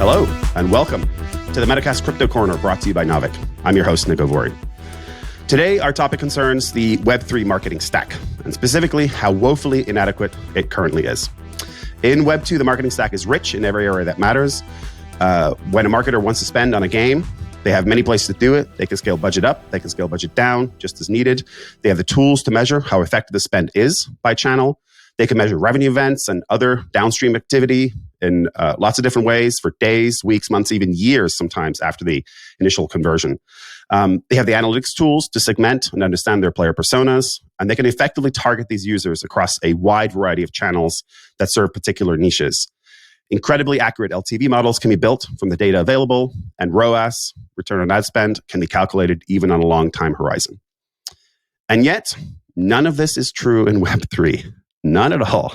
Hello, and welcome to the Metacast Crypto Corner brought to you by Naavik. I'm your host, Nick Ovori. Today, our topic concerns the Web3 marketing stack, and specifically how woefully inadequate it currently is. In Web2, the marketing stack is rich in every area that matters. When a marketer wants to spend on a game, they have many places to do it. They can scale budget up, they can scale budget down, just as needed. They have the tools to measure how effective the spend is by channel. They can measure revenue events and other downstream activity in lots of different ways for days, weeks, months, even years sometimes after the initial conversion. They have the analytics tools to segment and understand their player personas, and they can effectively target these users across a wide variety of channels that serve particular niches. Incredibly accurate LTV models can be built from the data available, and ROAS, return on ad spend, can be calculated even on a long time horizon. And yet, none of this is true in Web3. None at all.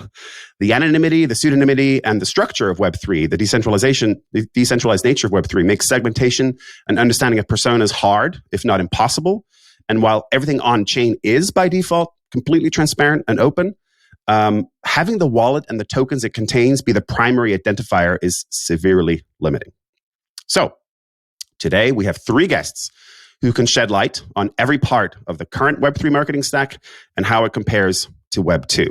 The anonymity, the pseudonymity, and the structure of Web3, the decentralized nature of Web3 makes segmentation and understanding of personas hard, if not impossible. And while everything on-chain is by default completely transparent and open, having the wallet and the tokens it contains be the primary identifier is severely limiting. So today we have three guests who can shed light on every part of the current Web3 marketing stack and how it compares to Web2.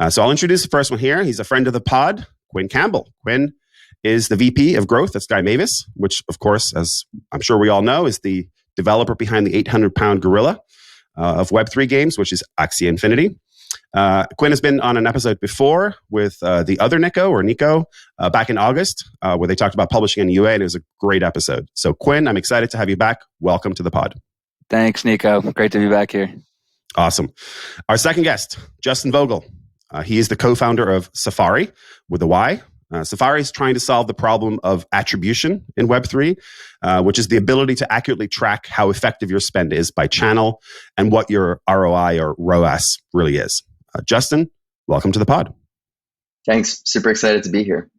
So I'll introduce the first one here. He's a friend of the pod, Quinn Campbell. Quinn is the VP of Growth at Sky Mavis, which, of course, as I'm sure we all know, is the developer behind the 800-pound gorilla of Web3 games, which is Axie Infinity. Quinn has been on an episode before with the other Nico, back in August, where they talked about publishing in UA, and it was a great episode. So Quinn, I'm excited to have you back. Welcome to the pod. Thanks, Nico. Great to be back here. Awesome. Our second guest, Justin Vogel. He is the co-founder of Safari with a Y. Safari is trying to solve the problem of attribution in Web3, which is the ability to accurately track how effective your spend is by channel and what your ROI or ROAS really is. Justin, welcome to the pod. Thanks. Super excited to be here.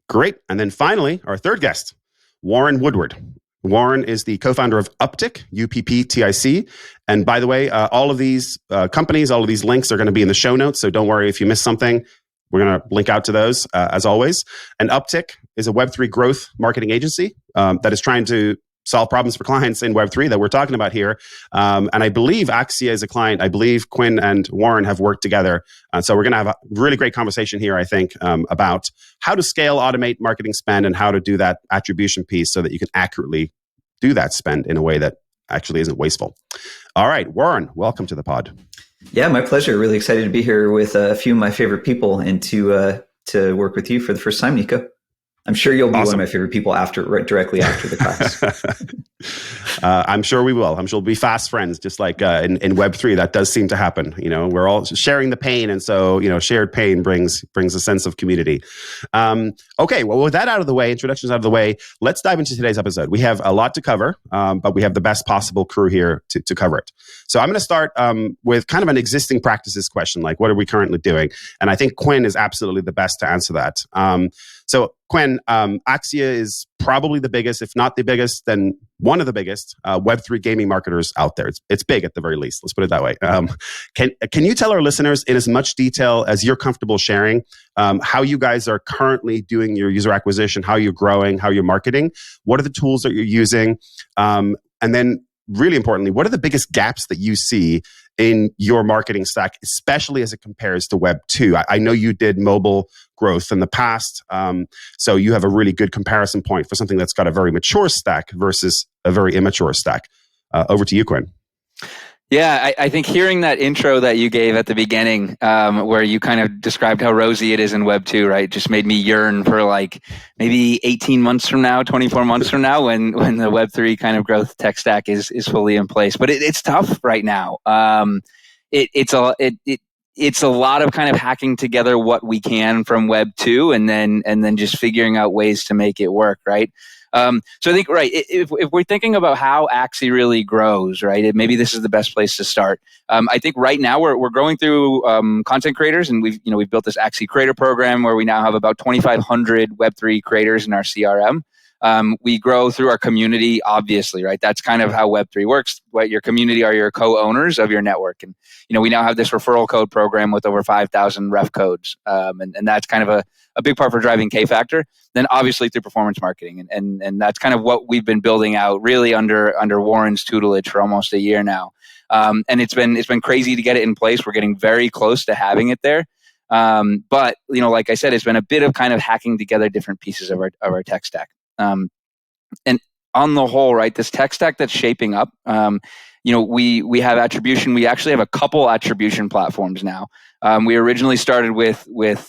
Great. And then finally, our third guest, Warren Woodward. Warren is the co-founder of Uptic, UPPTIC. And by the way, all of these companies, all of these links are going to be in the show notes. So don't worry if you missed something. We're going to link out to those as always. And Uptic is a Web3 growth marketing agency that is trying to solve problems for clients in Web3 that we're talking about here. And I believe Axie is a client. I believe Quinn and Warren have worked together. So we're going to have a really great conversation here, I think, about how to scale, automate marketing spend and how to do that attribution piece so that you can accurately do that spend in a way that actually isn't wasteful. All right, Warren, welcome to the pod. Yeah, my pleasure. Really excited to be here with a few of my favorite people and to work with you for the first time, Nico. I'm sure you'll be Awesome. one of my favorite people directly after the class. I'm sure we will. I'm sure we'll be fast friends, just like in Web3. That does seem to happen. You know, we're all sharing the pain, and so shared pain brings a sense of community. Okay, well, with that out of the way, introductions out of the way, let's dive into today's episode. We have a lot to cover, but we have the best possible crew here to cover it. So I'm going to start with kind of an existing practices question, like what are we currently doing? And I think Quinn is absolutely the best to answer that. So Quinn, Axie is probably the biggest, if not the biggest, then one of the biggest Web3 gaming marketers out there. It's big at the very least. Let's put it that way. Can you tell our listeners in as much detail as you're comfortable sharing how you guys are currently doing your user acquisition, how you're growing, how you're marketing? What are the tools that you're using? And then really importantly, what are the biggest gaps that you see in your marketing stack, especially as it compares to Web 2? I know you did mobile growth in the past, so you have a really good comparison point for something that's got a very mature stack versus a very immature stack. Over to you, Quinn. Yeah, I think hearing that intro that you gave at the beginning, where you kind of described how rosy it is in Web 2, right, just made me yearn for like maybe 18 months from now, 24 months from now, when the Web 3 kind of growth tech stack is fully in place. But it's tough right now. It's a lot of kind of hacking together what we can from Web 2 and then just figuring out ways to make it work, right? So I think, right, if we're thinking about how Axie really grows, right, maybe this is the best place to start. I think right now we're growing through content creators, and we've built this Axie creator program where we now have about 2,500 Web3 creators in our CRM. We grow through our community, obviously, right? That's kind of how Web3 works. What your community are your co-owners of your network. And, we now have this referral code program with over 5,000 ref codes. And that's kind of a big part for driving K-factor. Then obviously through performance marketing. And that's kind of what we've been building out really under Warren's tutelage for almost a year now. And it's been crazy to get it in place. We're getting very close to having it there. But, like I said, it's been a bit of kind of hacking together different pieces of our tech stack. And on the whole, right, this tech stack that's shaping up, we have attribution. We actually have a couple attribution platforms now. We originally started with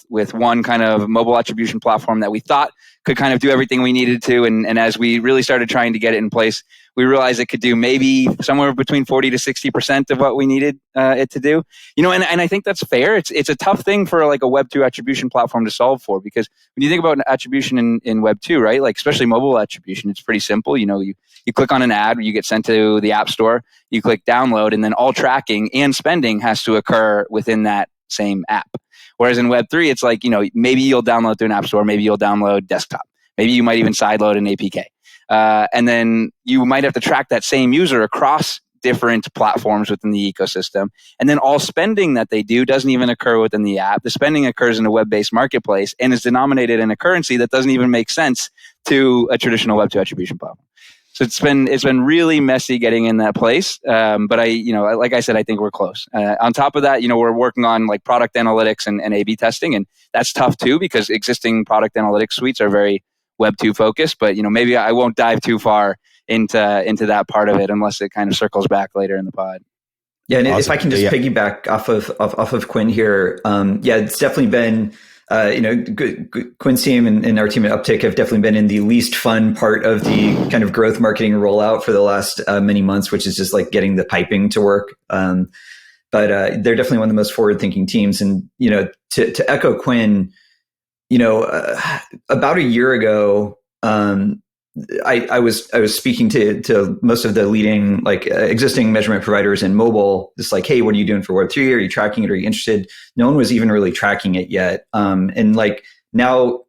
one kind of mobile attribution platform that we thought could kind of do everything we needed to. And as we really started trying to get it in place, we realized it could do maybe somewhere between 40 to 60% of what we needed it to do. And I think that's fair. It's a tough thing for like a Web2 attribution platform to solve for, because when you think about attribution in Web2, right, like especially mobile attribution, it's pretty simple. You click on an ad, you get sent to the App Store, you click download, and then all tracking and spending has to occur within that same app. Whereas in Web3, it's like, maybe you'll download through an app store, maybe you'll download desktop, maybe you might even sideload an APK. And then you might have to track that same user across different platforms within the ecosystem. And then all spending that they do doesn't even occur within the app. The spending occurs in a web-based marketplace and is denominated in a currency that doesn't even make sense to a traditional Web2 attribution platform. So it's been really messy getting in that place. But like I said, I think we're close. On top of that, we're working on like product analytics and A/B testing, and that's tough too because existing product analytics suites are very Web2 focused. But maybe I won't dive too far into that part of it unless it kind of circles back later in the pod. Yeah, and if I can just piggyback off of Quinn here, it's definitely been. Quinn's team and our team at Uptick have definitely been in the least fun part of the kind of growth marketing rollout for the last many months, which is just like getting the piping to work. But they're definitely one of the most forward-thinking teams. And to echo Quinn, about a year ago, I was speaking to most of the leading existing measurement providers in mobile. Just like, hey, what are you doing for Web3? Are you tracking it? Are you interested? No one was even really tracking it yet. And now,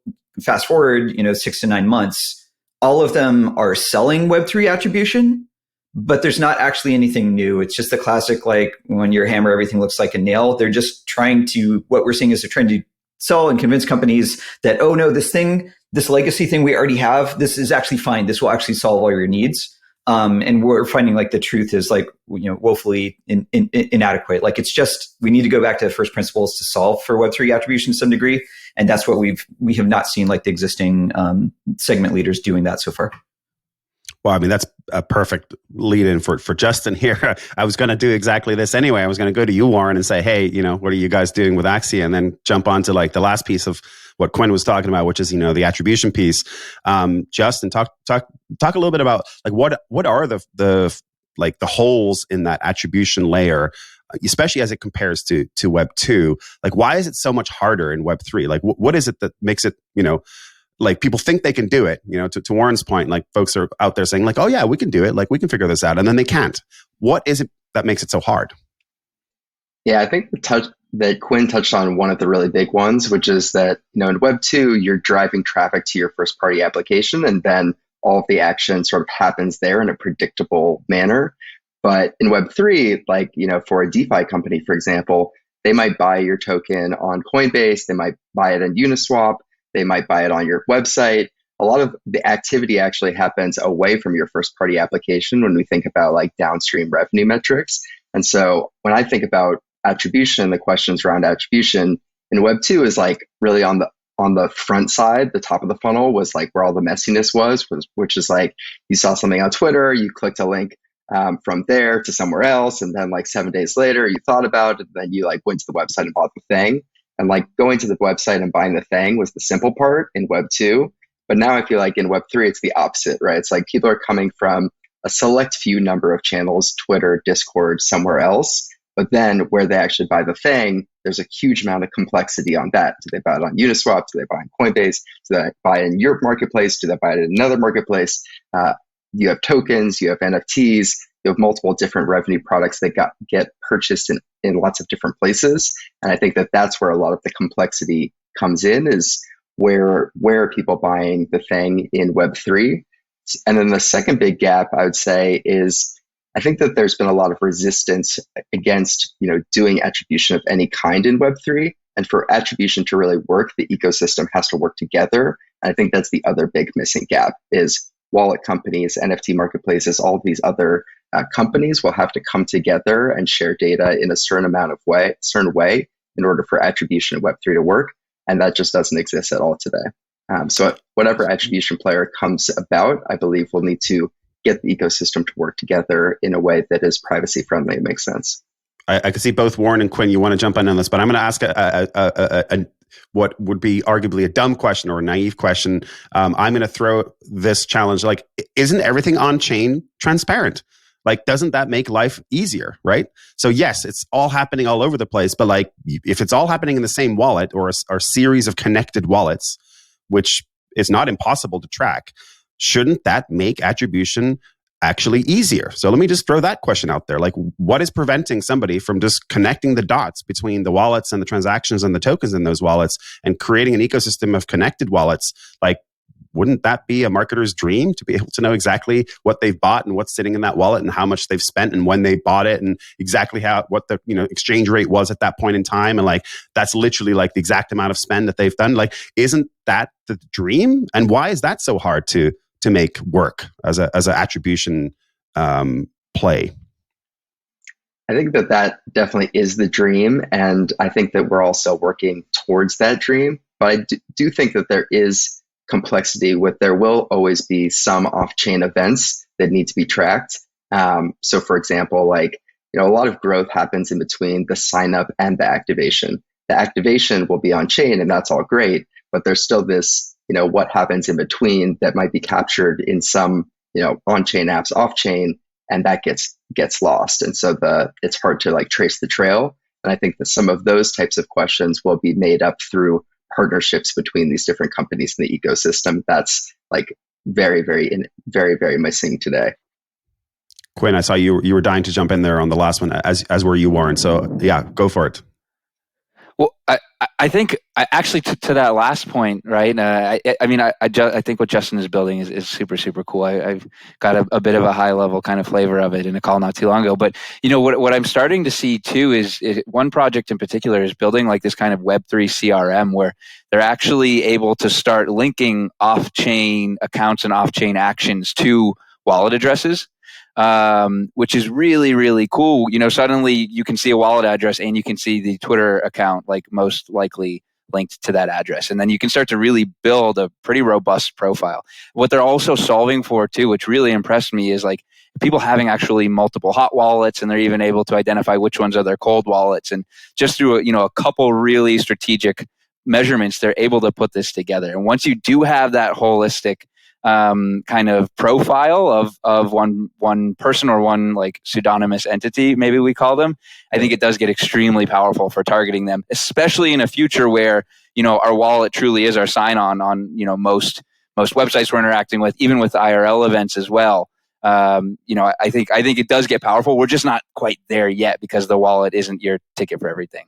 fast forward, 6 to 9 months, all of them are selling Web3 attribution, but there's not actually anything new. It's just the classic, when you hammer, everything looks like a nail. They're just what we're seeing is they're trying to sell and convince companies that, oh no, this legacy thing we already have, this is actually fine. This will actually solve all your needs. And we're finding the truth is woefully inadequate. It's just, we need to go back to first principles to solve for Web3 attribution to some degree. And that's what we have not seen the existing segment leaders doing that so far. Well, I mean, that's a perfect lead in for Justin here. I was going to do exactly this anyway. I was going to go to you, Warren, and say, hey, what are you guys doing with Axia? And then jump onto the last piece of what Quinn was talking about, which is, the attribution piece. Justin, talk a little bit about what are the holes in that attribution layer, especially as it compares to Web2. Why is it so much harder in Web3? What is it that makes it, people think they can do it, to Warren's point, folks are out there saying oh yeah, we can do it. We can figure this out. And then they can't. What is it that makes it so hard? Yeah, I think that Quinn touched on one of the really big ones, which is that, in Web2, you're driving traffic to your first party application, and then all of the action sort of happens there in a predictable manner. But in Web3, for a DeFi company, for example, they might buy your token on Coinbase, they might buy it on Uniswap, they might buy it on your website. A lot of the activity actually happens away from your first party application when we think about downstream revenue metrics. And so when I think about attribution, the questions around attribution in Web2 is really on the front side. The top of the funnel was where all the messiness was, which is you saw something on Twitter, you clicked a link from there to somewhere else, and then 7 days later you thought about it, and then you went to the website and bought the thing. And going to the website and buying the thing was the simple part in Web2. But now I feel in Web3 it's the opposite, right? It's people are coming from a select few number of channels, Twitter, Discord, somewhere else. But then where they actually buy the thing, there's a huge amount of complexity on that. Do they buy it on Uniswap? Do they buy it on Coinbase? Do they buy it in your marketplace? Do they buy it in another marketplace? You have tokens, you have NFTs, you have multiple different revenue products that get purchased in lots of different places. And I think that that's where a lot of the complexity comes in, is where are people buying the thing in Web3? And then the second big gap I would say is I think that there's been a lot of resistance against, doing attribution of any kind in Web3. And for attribution to really work, the ecosystem has to work together. And I think that's the other big missing gap is wallet companies, NFT marketplaces, all of these other companies will have to come together and share data in a certain way in order for attribution of Web3 to work. And that just doesn't exist at all today. So whatever attribution player comes about, I believe will need to get the ecosystem to work together in a way that is privacy friendly and makes sense. I can see both Warren and Quinn, you want to jump in on this, but I'm going to ask what would be arguably a dumb question or a naive question. I'm going to throw this challenge, like, isn't everything on chain transparent? Like, doesn't that make life easier, right? So yes, it's all happening all over the place, but like, if it's all happening in the same wallet or a series of connected wallets, which is not impossible to track, shouldn't that make attribution actually easier? So let me just throw that question out there. Like, what is preventing somebody from just connecting the dots between the wallets and the transactions and the tokens in those wallets and creating an ecosystem of connected wallets? Like, wouldn't that be a marketer's dream to be able to know exactly what they've bought and what's sitting in that wallet and how much they've spent and when they bought it and exactly what the exchange rate was at that point in time, and like that's literally like the exact amount of spend that they've done? Like, isn't that the dream? And why is that so hard to make work as an attribution play? I think that definitely is the dream, and I think that we're also working towards that dream. But I do think that there is complexity there will always be some off-chain events that need to be tracked. So for example, like, a lot of growth happens in between the sign up and the activation. The activation will be on chain and that's all great, but there's still this, what happens in between that might be captured in some, on-chain apps, off-chain, and that gets lost. And so it's hard to like trace the trail. And I think that some of those types of questions will be made up through partnerships between these different companies in the ecosystem. That's like very, very, very, very missing today. Quinn, I saw you were dying to jump in there on the last one, as were you, Warren. So yeah, go for it. Well, I think actually to that last point, right? I think what Justin is building is super, super cool. I've got a bit of a high level kind of flavor of it in a call not too long ago. But what I'm starting to see too is one project in particular is building like this kind of Web3 CRM where they're actually able to start linking off-chain accounts and off-chain actions to wallet addresses. Which is really, really cool. Suddenly you can see a wallet address and you can see the Twitter account, like most likely linked to that address. And then you can start to really build a pretty robust profile. What they're also solving for too, which really impressed me, is like people having actually multiple hot wallets, and they're even able to identify which ones are their cold wallets. And just through a couple really strategic measurements, they're able to put this together. And once you do have that holistic kind of profile of one person or one like pseudonymous entity, maybe we call them, I think it does get extremely powerful for targeting them, especially in a future where our wallet truly is our sign-on on most websites we're interacting with, even with IRL events as well. I think it does get powerful. We're just not quite there yet because the wallet isn't your ticket for everything.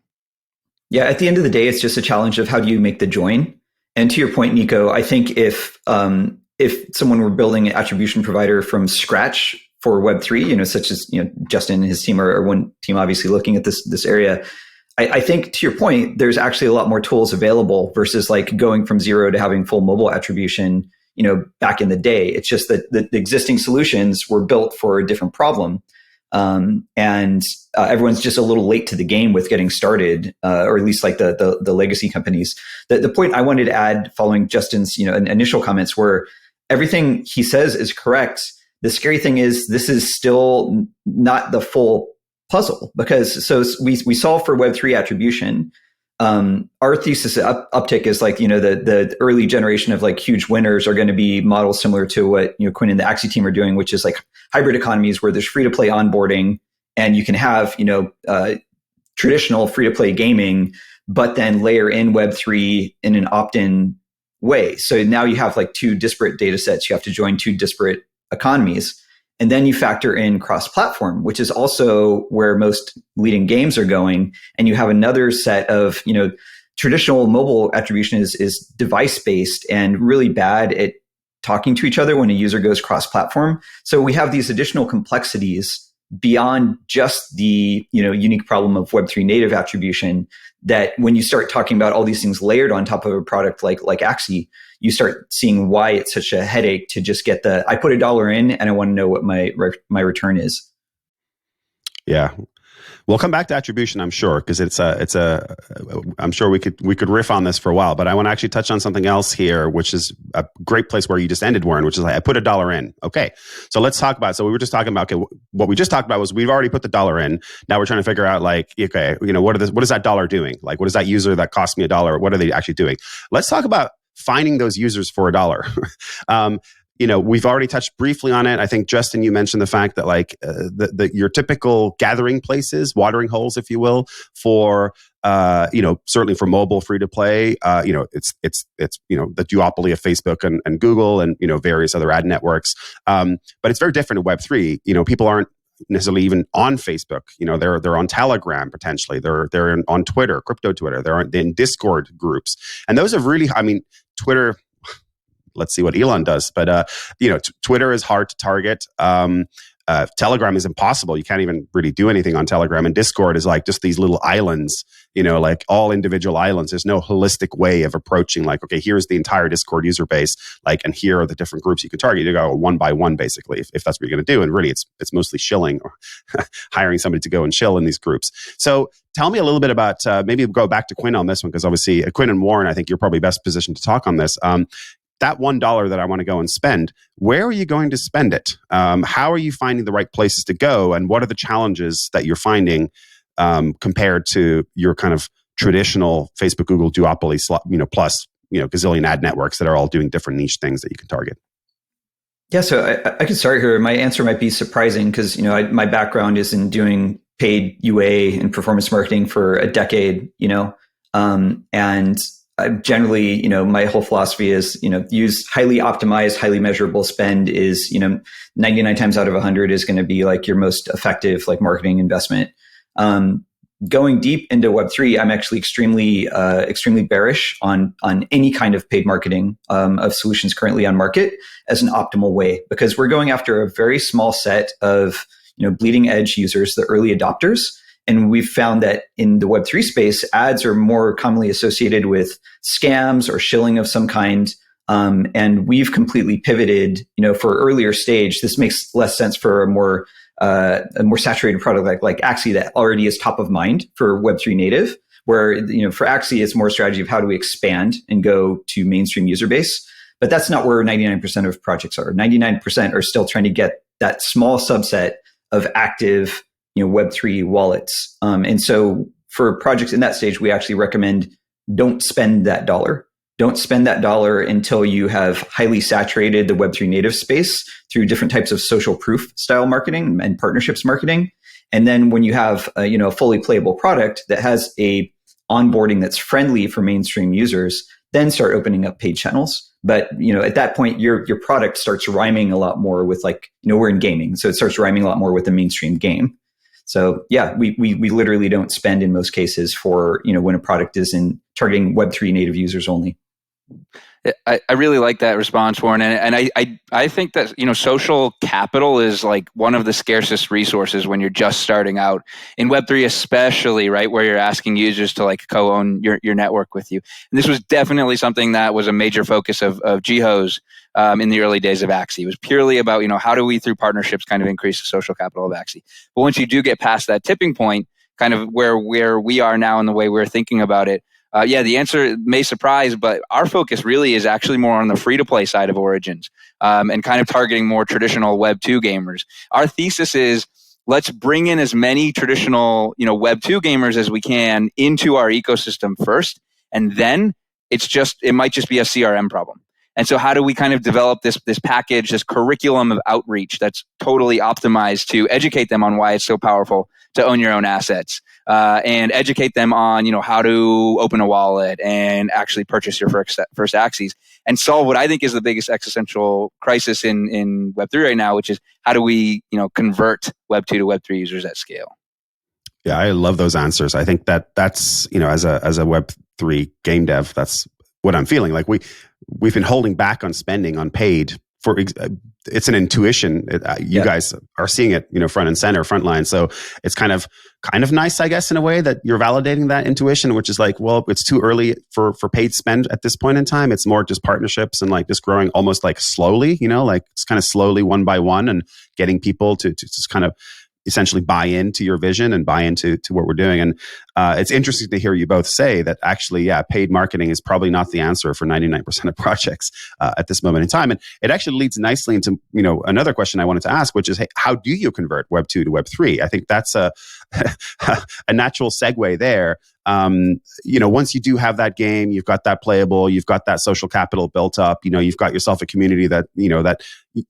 Yeah, at the end of the day, it's just a challenge of how do you make the join. And to your point, Nico, I think if someone were building an attribution provider from scratch for Web3, such as Justin and his team are one team obviously looking at this area, I think to your point, there's actually a lot more tools available versus like going from zero to having full mobile attribution, back in the day. It's just that the existing solutions were built for a different problem. And everyone's just a little late to the game with getting started, or at least like the legacy companies. The point I wanted to add following Justin's initial comments were everything he says is correct. The scary thing is this is still not the full puzzle, because we solve for Web3 attribution. Our thesis uptick is like, the early generation of like huge winners are going to be models similar to what Quinn and the Axie team are doing, which is like hybrid economies where there's free to play onboarding and you can have, traditional free to play gaming, but then layer in Web3 in an opt-in way. So now you have like two disparate data sets. You have to join two disparate economies. And then you factor in cross-platform, which is also where most leading games are going. And you have another set of, traditional mobile attribution is device based and really bad at talking to each other when a user goes cross-platform. So we have these additional complexities beyond just the unique problem of Web3 native attribution, that when you start talking about all these things layered on top of a product like Axie, you start seeing why it's such a headache to just get I put $1 in and I want to know what my return is. Yeah. We'll come back to attribution, I'm sure, because I'm sure we could riff on this for a while, but I want to actually touch on something else here, which is a great place where you just ended, Warren, which is like, I put $1 in. Okay. So let's talk about, so we were just talking about, okay, what we just talked about was we've already put the $1 in. Now we're trying to figure out like, okay, what is that dollar doing? Like, what is that user that cost me $1? What are they actually doing? Let's talk about finding those users for $1. We've already touched briefly on it. I think, Justin, you mentioned the fact that like your typical gathering places, watering holes, if you will, for certainly for mobile free to play, it's the duopoly of Facebook and Google and various other ad networks. But it's very different in Web3. People aren't necessarily even on Facebook. They're on Telegram potentially. They're on Twitter, crypto Twitter. They're in Discord groups, and those have really, Twitter. Let's see what Elon does. But, Twitter is hard to target. Telegram is impossible. You can't even really do anything on Telegram. And Discord is like just these little islands, like all individual islands. There's no holistic way of approaching like, okay, here's the entire Discord user base, and here are the different groups you can target. You go one by one, basically, if that's what you're going to do. And really, it's mostly shilling or hiring somebody to go and chill in these groups. So tell me a little bit about, maybe we'll go back to Quinn on this one, because obviously Quinn and Warren, I think you're probably best positioned to talk on this. That $1 that I want to go and spend, where are you going to spend it? How are you finding the right places to go? And what are the challenges that you're finding compared to your kind of traditional Facebook, Google duopoly, plus, gazillion ad networks that are all doing different niche things that you can target? Yeah, so I could start here. My answer might be surprising because, my background is in doing paid UA and performance marketing for a decade, and I generally, my whole philosophy is, use highly optimized, highly measurable spend is, 99 times out of 100 is going to be like your most effective, like marketing investment. Going deep into Web3, I'm actually extremely bearish on any kind of paid marketing of solutions currently on market as an optimal way, because we're going after a very small set of, bleeding edge users, the early adopters. And we've found that in the Web3 space, ads are more commonly associated with scams or shilling of some kind. And we've completely pivoted, for earlier stage. This makes less sense for a more saturated product like Axie that already is top of mind for Web3 native, where, for Axie, it's more a strategy of how do we expand and go to mainstream user base. But that's not where 99% of projects are. 99% are still trying to get that small subset of active Web3 wallets. And so for projects in that stage, we actually recommend don't spend that dollar. Don't spend that dollar until you have highly saturated the Web3 native space through different types of social proof style marketing and partnerships marketing. And then when you have a fully playable product that has a onboarding that's friendly for mainstream users, then start opening up paid channels. But at that point, your product starts rhyming a lot more with we're in gaming, so it starts rhyming a lot more with the mainstream game. So yeah, we literally don't spend in most cases for, when a product is in targeting Web3 native users only. I really like that response, Warren. And I think that, social capital is like one of the scarcest resources when you're just starting out in Web3, especially, right, where you're asking users to like co-own your network with you. And this was definitely something that was a major focus of Jiho's in the early days of Axie. It was purely about, how do we, through partnerships, kind of increase the social capital of Axie. But once you do get past that tipping point, kind of where we are now and the way we're thinking about it, the answer may surprise, but our focus really is actually more on the free-to-play side of Origins and kind of targeting more traditional Web2 gamers. Our thesis is let's bring in as many traditional, Web2 gamers as we can into our ecosystem first, and then it might just be a CRM problem. And so how do we kind of develop this package, this curriculum of outreach that's totally optimized to educate them on why it's so powerful to own your own assets and educate them on, how to open a wallet and actually purchase your first Axies and solve what I think is the biggest existential crisis in Web3 right now, which is how do we, convert Web2 to Web3 users at scale? Yeah, I love those answers. I think that's, as a Web Web3 game dev, that's what I'm feeling. Like we've been holding back on spending on paid for it's an intuition. You guys are seeing it, front and center, front line. So it's kind of nice, I guess, in a way that you're validating that intuition, which is like, well, it's too early for paid spend at this point in time. It's more just partnerships and like just growing almost like slowly, like it's kind of slowly one by one and getting people to just kind of essentially buy into your vision and buy into what we're doing. And it's interesting to hear you both say that actually, paid marketing is probably not the answer for 99% of projects at this moment in time. And it actually leads nicely into, another question I wanted to ask, which is, hey, how do you convert Web 2 to Web 3? I think that's a natural segue there. Once you do have that game, you've got that playable, you've got that social capital built up, you've got yourself a community that,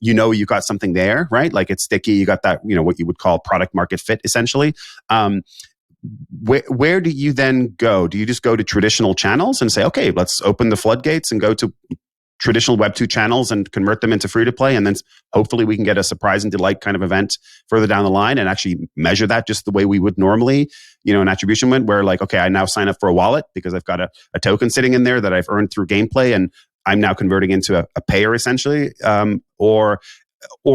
you've got something there, right? Like it's sticky. You got that, what you would call product market fit, essentially. Where do you then go? Do you just go to traditional channels and say, okay, let's open the floodgates and go to traditional Web 2 channels and convert them into free to play? And then hopefully we can get a surprise and delight kind of event further down the line and actually measure that just the way we would normally, an attribution win, where like, okay, I now sign up for a wallet because I've got a token sitting in there that I've earned through gameplay and I'm now converting into a payer essentially. Or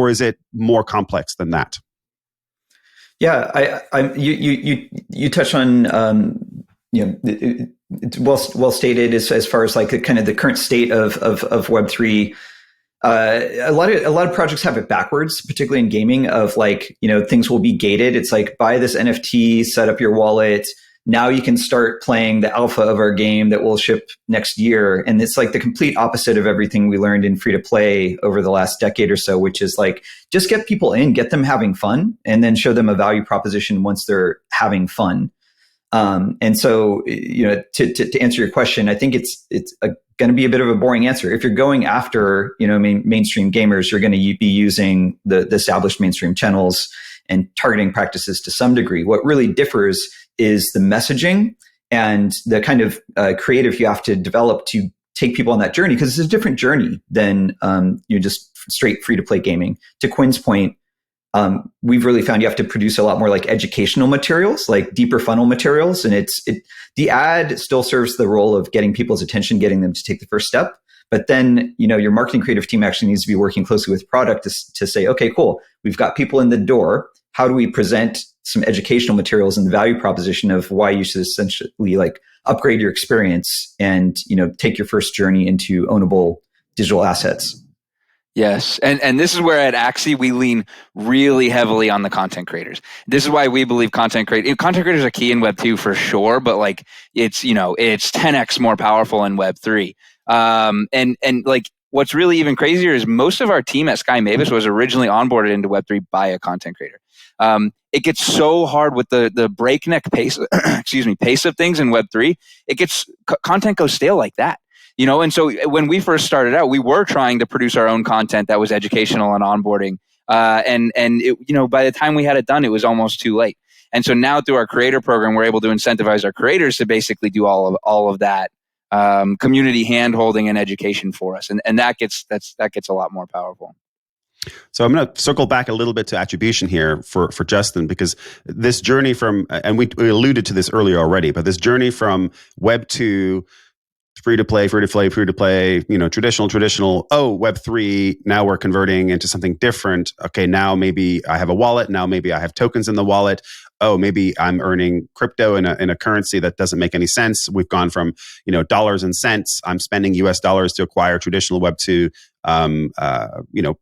is it more complex than that? Yeah, you touch on it's well stated as far as like kind of the current state of Web3. A lot of projects have it backwards, particularly in gaming. Of like things will be gated. It's like buy this NFT, set up your wallet. Now you can start playing the alpha of our game that will ship next year. And it's like the complete opposite of everything we learned in free to play over the last decade or so, which is like just get people in, get them having fun, and then show them a value proposition once they're having fun. And so, to answer your question, I think it's going to be a bit of a boring answer. If you're going after, mainstream gamers, you're going to be using the established mainstream channels and targeting practices to some degree. What really differs is the messaging and the kind of creative you have to develop to take people on that journey, because it's a different journey than just straight free to play gaming. To Quinn's point, we've really found you have to produce a lot more like educational materials, like deeper funnel materials. And the ad still serves the role of getting people's attention, getting them to take the first step. But then, your marketing creative team actually needs to be working closely with product to say, okay, cool, we've got people in the door. How do we present some educational materials and the value proposition of why you should essentially like upgrade your experience and, take your first journey into ownable digital assets? Yes. And this is where at Axie, we lean really heavily on the content creators. This is why we believe content creators are key in Web 2 for sure, but like it's 10x more powerful in Web 3. And like what's really even crazier is most of our team at Sky Mavis was originally onboarded into Web 3 by a content creator. It gets so hard with the breakneck pace, pace of things in Web 3. Content goes stale like that. And so when we first started out, we were trying to produce our own content that was educational and onboarding. And it, by the time we had it done, it was almost too late. And so now through our creator program, we're able to incentivize our creators to basically do all of that community handholding and education for us. And that gets a lot more powerful. So I'm going to circle back a little bit to attribution here for Justin, because this journey from, and we alluded to this earlier already, but this journey from Web 2, free to play, traditional. Oh, Web 3. Now we're converting into something different. Okay, now maybe I have a wallet. Now maybe I have tokens in the wallet. Oh, maybe I'm earning crypto in a currency that doesn't make any sense. We've gone from dollars and cents. I'm spending US dollars to acquire traditional Web 2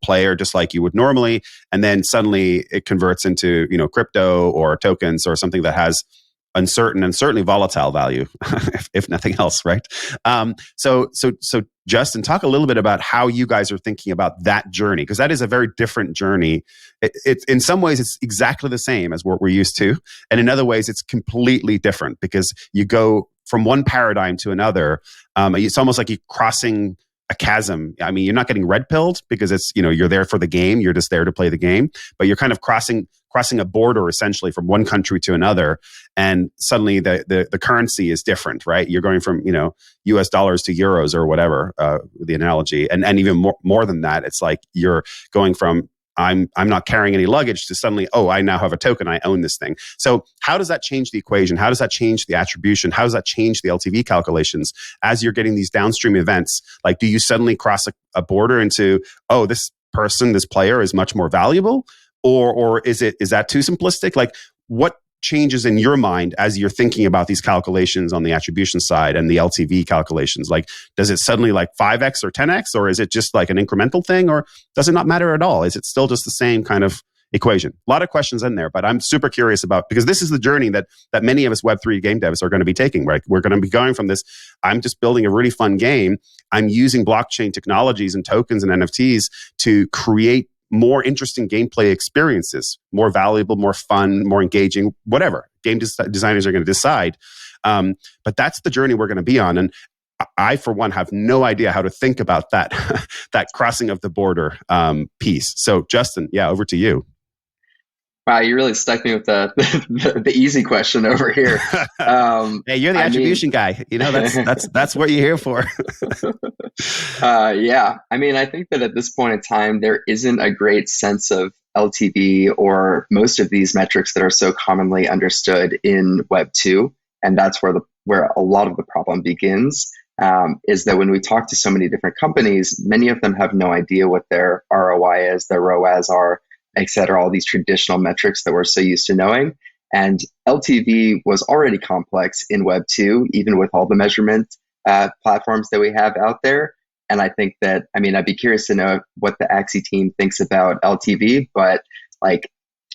player, just like you would normally, and then suddenly it converts into crypto or tokens or something that has uncertain and certainly volatile value, if nothing else, right? So Justin, talk a little bit about how you guys are thinking about that journey, because that is a very different journey. It in some ways, it's exactly the same as what we're used to, and in other ways, it's completely different because you go from one paradigm to another. It's almost like you're crossing a chasm. I mean, you're not getting red pilled because it's you're there for the game. You're just there to play the game, but you're kind of crossing a border essentially from one country to another, and suddenly the currency is different, right? You're going from US dollars to euros or whatever, the analogy, and even more than that. It's like you're going from I'm not carrying any luggage to suddenly, oh, I now have a token, I own this thing. So how does that change the equation? How does that change the attribution? How does that change the LTV calculations as you're getting these downstream events? Like, do you suddenly cross a border into, oh, this person, this player is much more valuable? Or is that too simplistic? Like, what changes in your mind as you're thinking about these calculations on the attribution side and the LTV calculations? Like, does it suddenly like 5x or 10x, or is it just like an incremental thing, or does it not matter at all? Is it still just the same kind of equation? A lot of questions in there, but I'm super curious about, because this is the journey that many of us Web3 game devs are going to be taking, right? We're going to be going from this, I'm just building a really fun game. I'm using blockchain technologies and tokens and NFTs to create more interesting gameplay experiences, more valuable, more fun, more engaging, whatever. Game designers are going to decide. But that's the journey we're going to be on. And I, for one, have no idea how to think about that, that crossing of the border piece. So, Justin, yeah, over to you. Wow, you really stuck me with the easy question over here. Hey, you're the attribution guy. You know, that's what you're here for. Yeah, I mean, I think that at this point in time, there isn't a great sense of LTV or most of these metrics that are so commonly understood in Web 2, and that's where a lot of the problem begins. Is that when we talk to so many different companies, many of them have no idea what their ROI is, their ROAS are, et cetera, all these traditional metrics that we're so used to knowing. And LTV was already complex in Web 2, even with all the measurement platforms that we have out there. And I think that, I mean, I'd be curious to know what the Axie team thinks about LTV, but like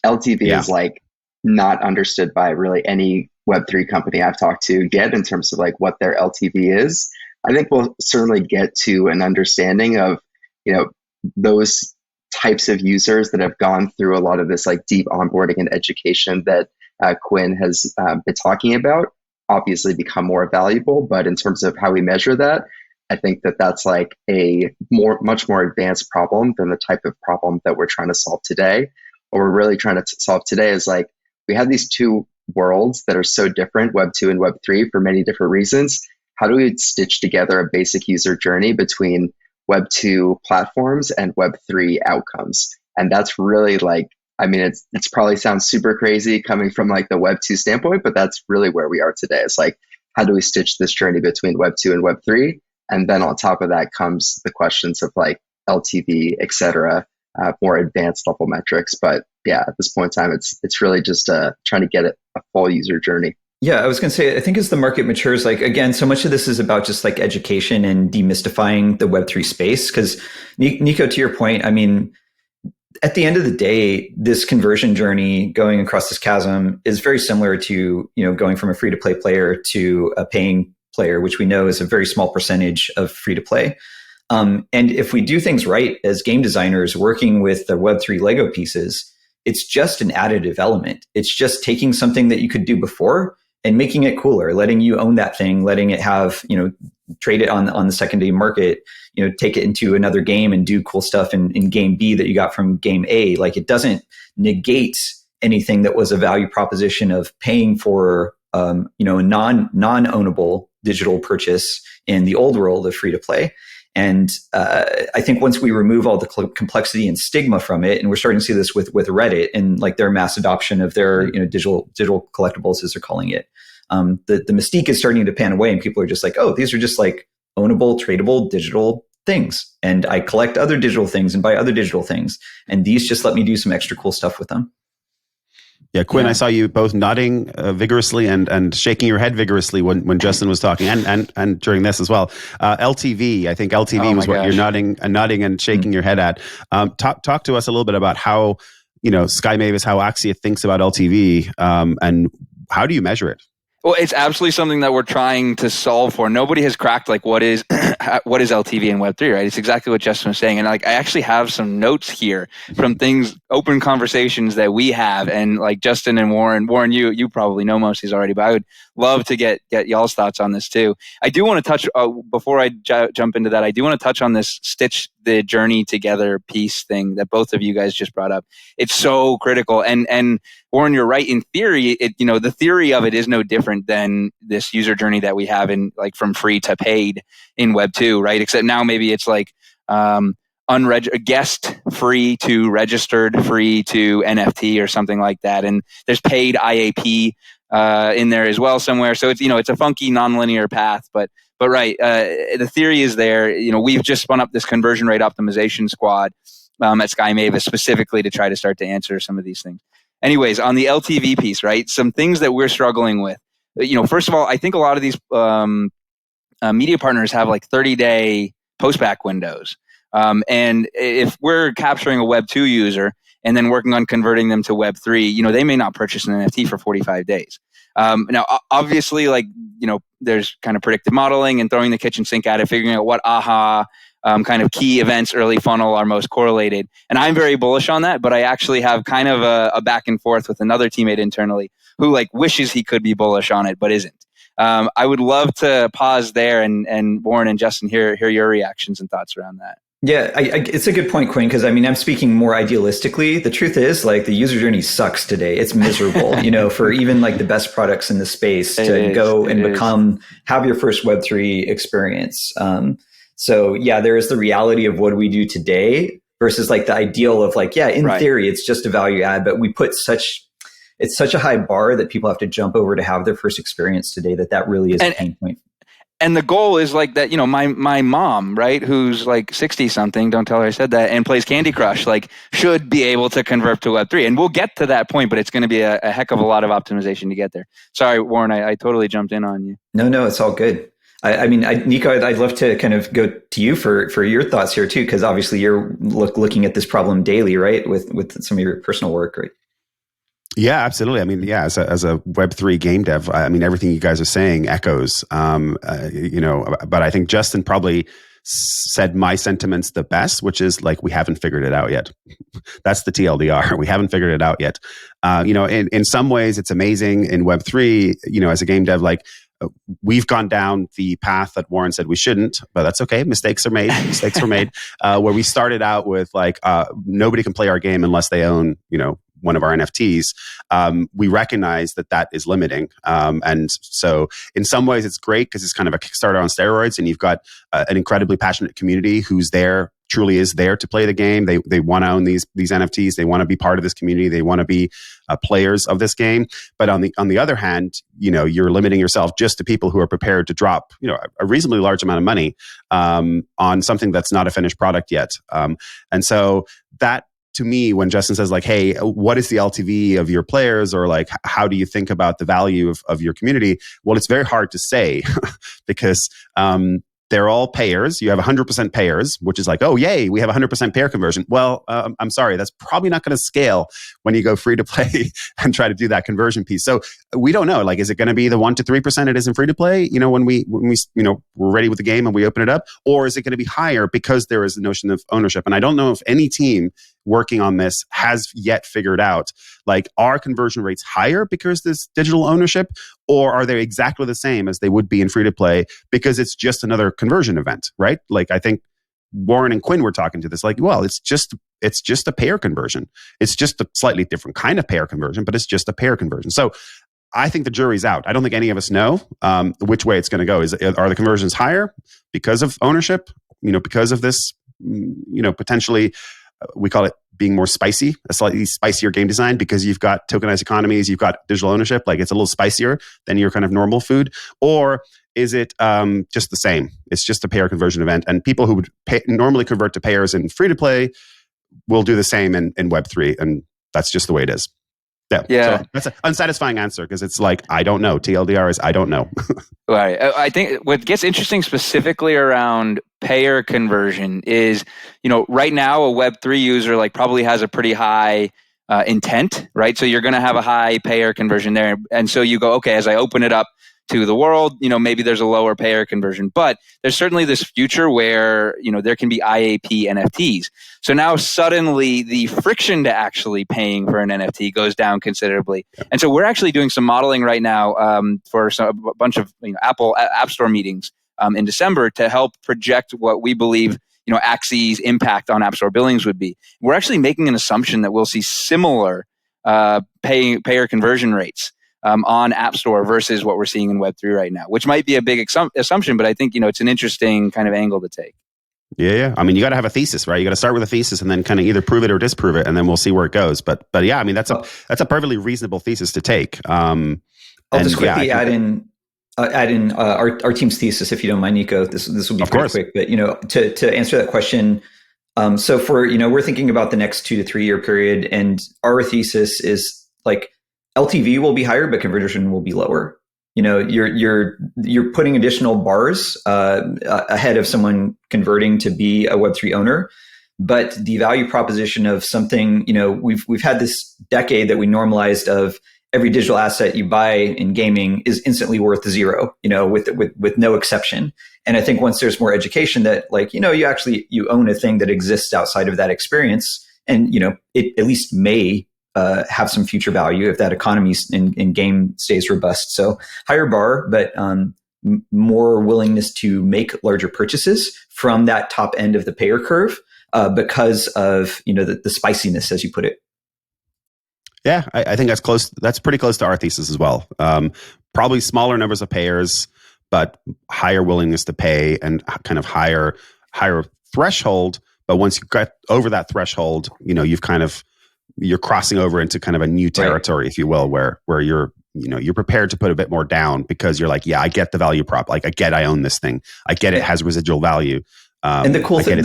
LTV is like not understood by really any Web3 company I've talked to yet in terms of like what their LTV is. I think we'll certainly get to an understanding of, those types of users that have gone through a lot of this like deep onboarding and education that Quinn has been talking about, obviously become more valuable. But in terms of how we measure that, I think that that's like a much more advanced problem than the type of problem that we're trying to solve today. What we're really trying to solve today is like, we have these two worlds that are so different, Web 2 and Web 3, for many different reasons. How do we stitch together a basic user journey between Web 2 platforms and Web 3 outcomes? And that's really like, I mean, it's probably sounds super crazy coming from like the Web 2 standpoint, but that's really where we are today. It's like, how do we stitch this journey between Web 2 and Web 3? And then on top of that comes the questions of like LTV, et cetera, more advanced level metrics. But yeah, at this point in time, it's really just trying to get a full user journey. Yeah, I was going to say, I think as the market matures, like, again, so much of this is about just like education and demystifying the Web3 space. Because Nico, to your point, I mean, at the end of the day, this conversion journey going across this chasm is very similar to, going from a free to play player to a paying player, which we know is a very small percentage of free to play. And if we do things right as game designers working with the Web3 Lego pieces, it's just an additive element. It's just taking something that you could do before and making it cooler, letting you own that thing, letting it have, trade it on the secondary market, take it into another game and do cool stuff in game B that you got from game A. Like, it doesn't negate anything that was a value proposition of paying for, a non-ownable digital purchase in the old world of free to play. And I think once we remove all the complexity and stigma from it, and we're starting to see this with Reddit and like their mass adoption of their digital collectibles, as they're calling it, the mystique is starting to pan away, and people are just like, oh, these are just like ownable, tradable digital things, and I collect other digital things and buy other digital things, and these just let me do some extra cool stuff with them. Yeah, Quinn, I saw you both nodding vigorously and shaking your head vigorously when Justin was talking, and during this as well. LTV, I think LTV was what you're nodding and shaking your head at. Talk to us a little bit about how, Sky Mavis, how Axie thinks about LTV, and how do you measure it? Well, it's absolutely something that we're trying to solve for. Nobody has cracked like what is LTV in Web3, right? It's exactly what Justin was saying. And like, I actually have some notes here from open conversations that we have. And like Justin and Warren, you probably know most of these already, but I would love to get y'all's thoughts on this too. I do want to touch, before I jump into that, I do want to touch on this stitch the journey together piece thing that both of you guys just brought up. It's so critical. And Warren, you're right. In theory, the theory of it is no different than this user journey that we have in like from free to paid in Web 2, right? Except now maybe it's like guest free to registered free to NFT or something like that. And there's paid IAP in there as well somewhere. So it's a funky nonlinear path, but right. The theory is there. We've just spun up this conversion rate optimization squad at Sky Mavis specifically to try to start to answer some of these things. Anyways, on the LTV piece, right? Some things that we're struggling with. First of all, I think a lot of these media partners have like 30-day postback windows. And if we're capturing a Web2 user and then working on converting them to Web3, they may not purchase an NFT for 45 days. Now, obviously, there's kind of predictive modeling and throwing the kitchen sink at it, figuring out what kind of key events early funnel are most correlated. And I'm very bullish on that, but I actually have kind of a back and forth with another teammate internally who wishes he could be bullish on it, but isn't. I would love to pause there and Warren and Justin hear your reactions and thoughts around that. Yeah, it's a good point, Quinn, because I'm speaking more idealistically. The truth is, the user journey sucks today. It's miserable, for even the best products in the space to have your first Web3 experience. So yeah, there is the reality of what do we do today versus the ideal of in theory, it's just a value add, but we put it's such a high bar that people have to jump over to have their first experience today that really is a pain point. And the goal is that, my mom, right, who's 60 something, don't tell her I said that, and plays Candy Crush, should be able to convert to Web3. And we'll get to that point, but it's going to be a heck of a lot of optimization to get there. Sorry, Warren, I totally jumped in on you. No, it's all good. Nico, I'd love to kind of go to you for your thoughts here too, because obviously you're looking at this problem daily, right, with some of your personal work, right? Yeah, absolutely. As a Web3 game dev, everything you guys are saying echoes, but I think Justin probably said my sentiments the best, which is we haven't figured it out yet. That's the TLDR. We haven't figured it out yet. In some ways it's amazing in Web3, as a game dev, we've gone down the path that Warren said we shouldn't, but that's okay. Mistakes are made. Mistakes were made. Where we started out with nobody can play our game unless they own, one of our NFTs. We recognize that is limiting. And so in some ways it's great because it's kind of a Kickstarter on steroids, and you've got an incredibly passionate community who's truly is there to play the game. They want to own these NFTs. They want to be part of this community. They want to be players of this game. But on the other hand, you're limiting yourself just to people who are prepared to drop, a reasonably large amount of money on something that's not a finished product yet. And so that, to me, when Justin says hey, what is the LTV of your players, or how do you think about the value of your community? Well, it's very hard to say because they're all payers. You have 100% payers, which is oh, yay, we have 100% payer conversion. Well, I'm sorry, that's probably not going to scale when you go free to play and try to do that conversion piece. So we don't know. Is it going to be the 1 to 3% it is in free to play? When we we're ready with the game and we open it up, or is it going to be higher because there is a notion of ownership? And I don't know if any team working on this has yet figured out are conversion rates higher because there's digital ownership, or are they exactly the same as they would be in free to play because it's just another conversion event, right? I think Warren and Quinn were talking to this well, it's just a payer conversion. It's just a slightly different kind of payer conversion, but it's just a payer conversion. So I think the jury's out. I don't think any of us know which way it's going to go. Are the conversions higher because of ownership, because of this, potentially we call it being more spicy, a slightly spicier game design because you've got tokenized economies, you've got digital ownership, it's a little spicier than your kind of normal food? Or is it just the same? It's just a payer conversion event, and people who would normally convert to payers in free to play will do the same in Web3, and that's just the way it is. Yeah. So that's an unsatisfying answer because it's I don't know. TLDR is I don't know. Right. I think what gets interesting specifically around payer conversion is, right now a Web3 user probably has a pretty high intent, right? So you're going to have a high payer conversion there. And so you go, okay, as I open it up to the world, maybe there's a lower payer conversion, but there's certainly this future where, there can be IAP NFTs. So now suddenly the friction to actually paying for an NFT goes down considerably. And so we're actually doing some modeling right now for a bunch of Apple App Store meetings in December to help project what we believe Axi's impact on App Store billings would be. We're actually making an assumption that we'll see similar payer conversion rates on App Store versus what we're seeing in Web3 right now, which might be a big assumption, but I think, it's an interesting kind of angle to take. Yeah. I mean, you got to have a thesis, right? You got to start with a thesis and then kind of either prove it or disprove it, and then we'll see where it goes. But yeah, I mean, that's a perfectly reasonable thesis to take. I'll just quickly add in our team's thesis, if you don't mind, Nico. This will be pretty quick, but to answer that question. So for we're thinking about the next 2 to 3 year period, and our thesis is like LTV will be higher, but conversion will be lower. You're putting additional bars ahead of someone converting to be a Web3 owner, but the value proposition of something, we've had this decade that we normalized of every digital asset you buy in gaming is instantly worth zero, with no exception. And I think once there's more education that you own a thing that exists outside of that experience, and it at least may have some future value if that economy in game stays robust. So higher bar, but more willingness to make larger purchases from that top end of the payer curve because of the spiciness, as you put it. Yeah, I think that's close. That's pretty close to our thesis as well. Probably smaller numbers of payers, but higher willingness to pay and kind of higher threshold. But once you get over that threshold, you're crossing over into kind of a new territory, if you will, where you're prepared to put a bit more down because you're like, yeah, I get the value prop. Like, I own this thing. I get it has residual value. And the cool thing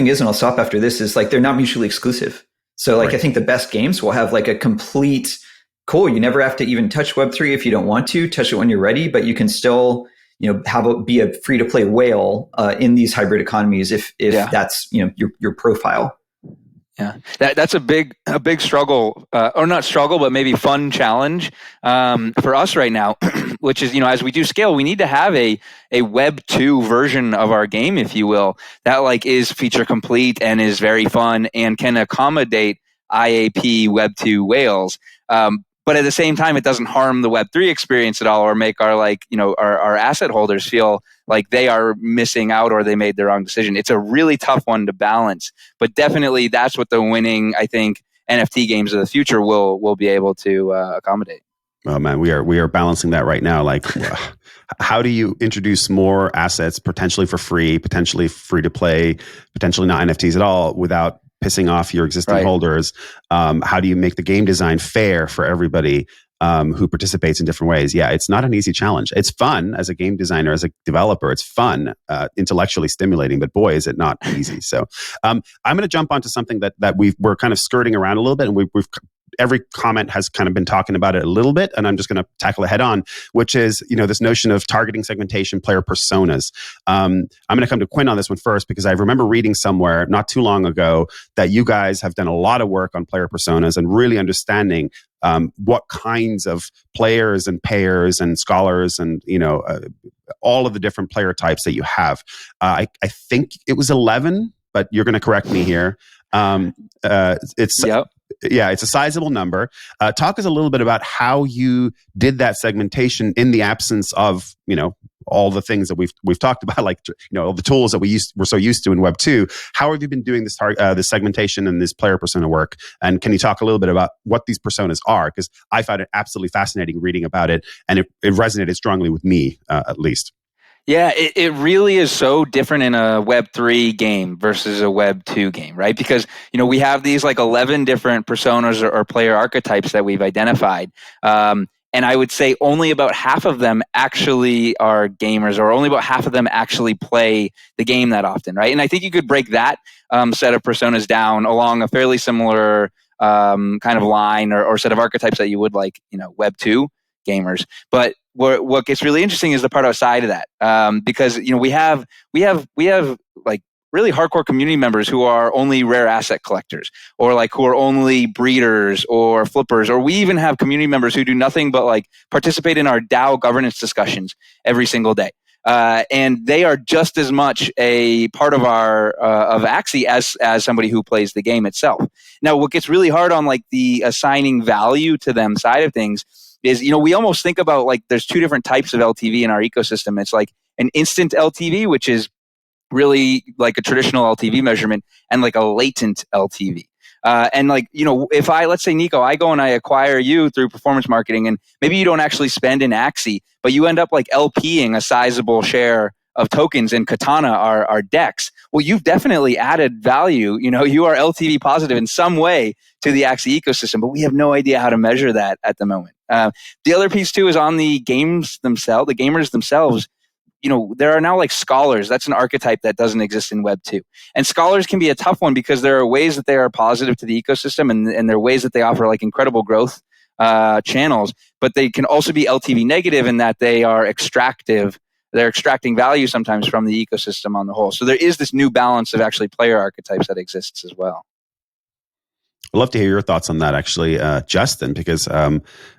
is, and I'll stop after this, is like they're not mutually exclusive. So I think the best games will have like a complete cool. You never have to even touch Web3 if you don't want to. Touch it when you're ready, but you can still be a free to play whale in these hybrid economies if that's your profile. Yeah, that's a big struggle, or not struggle, but maybe fun challenge for us right now, which is, as we do scale, we need to have a Web 2 version of our game, if you will, that is feature complete and is very fun and can accommodate IAP Web 2 whales. But at the same time, it doesn't harm the Web3 experience at all, or make our our asset holders feel like they are missing out or they made the wrong decision. It's a really tough one to balance, but definitely that's what the winning, I think, NFT games of the future will be able to accommodate. Oh man, we are balancing that right now. Like, how do you introduce more assets potentially for free, potentially free to play, potentially not NFTs at all, without pissing off your existing holders? How do you make the game design fair for everybody who participates in different ways? Yeah, it's not an easy challenge. It's fun as a game designer, as a developer. It's fun, intellectually stimulating, but boy, is it not easy. So I'm going to jump onto something that we're kind of skirting around a little bit, and we've every comment has kind of been talking about it a little bit, and I'm just going to tackle it head on, which is, this notion of targeting segmentation, player personas. I'm going to come to Quinn on this one first, because I remember reading somewhere not too long ago that you guys have done a lot of work on player personas and really understanding what kinds of players and payers and scholars and, all of the different player types that you have. I think it was 11, but you're going to correct me here. It's a sizable number. Talk us a little bit about how you did that segmentation in the absence of, all the things that we've talked about, like, all the tools that we're so used to in Web 2. How have you been doing this segmentation and this player persona work? And can you talk a little bit about what these personas are? Because I found it absolutely fascinating reading about it, and it resonated strongly with me, at least. Yeah, it really is so different in a Web3 game versus a Web 2 game, right? Because, we have these 11 different personas or player archetypes that we've identified. And I would say only about half of them actually are gamers, or only about half of them actually play the game that often, right? And I think you could break that set of personas down along a fairly similar kind of line or set of archetypes that you would Web 2 gamers. But what gets really interesting is the part outside of that, because we have really hardcore community members who are only rare asset collectors, or who are only breeders or flippers, or we even have community members who do nothing but participate in our DAO governance discussions every single day. And they are just as much a part of our of Axie as somebody who plays the game itself. Now, what gets really hard on the assigning value to them side of things is, we almost think about there's two different types of LTV in our ecosystem. It's an instant LTV, which is really a traditional LTV measurement, and a latent LTV. And if let's say, Nico, I go and I acquire you through performance marketing, and maybe you don't actually spend in Axie, but you end up LPing a sizable share of tokens in Katana are DEX. Well, you've definitely added value. You are LTV positive in some way to the Axie ecosystem, but we have no idea how to measure that at the moment. The other piece too is on the games themselves, the gamers themselves. There are now like scholars. That's an archetype that doesn't exist in Web 2. And scholars can be a tough one because there are ways that they are positive to the ecosystem and there are ways that they offer like incredible growth channels, but they can also be LTV negative in that they are extractive. They're extracting value sometimes from the ecosystem on the whole. So there is this new balance of actually player archetypes that exists as well. I'd love to hear your thoughts on that, actually, Justin, because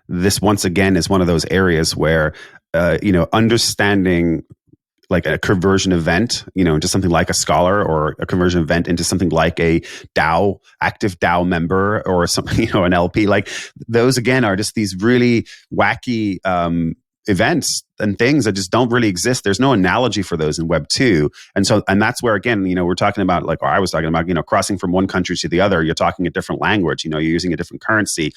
this once again is one of those areas where understanding like a conversion event, into something like a scholar, or a conversion event into something like a DAO, active DAO member, or something, an LP, like those again are just these really wacky events and things that just don't really exist. There's no analogy for those in Web 2. And that's where, again, we're talking about, or I was talking about, crossing from one country to the other. You're talking a different language, you're using a different currency.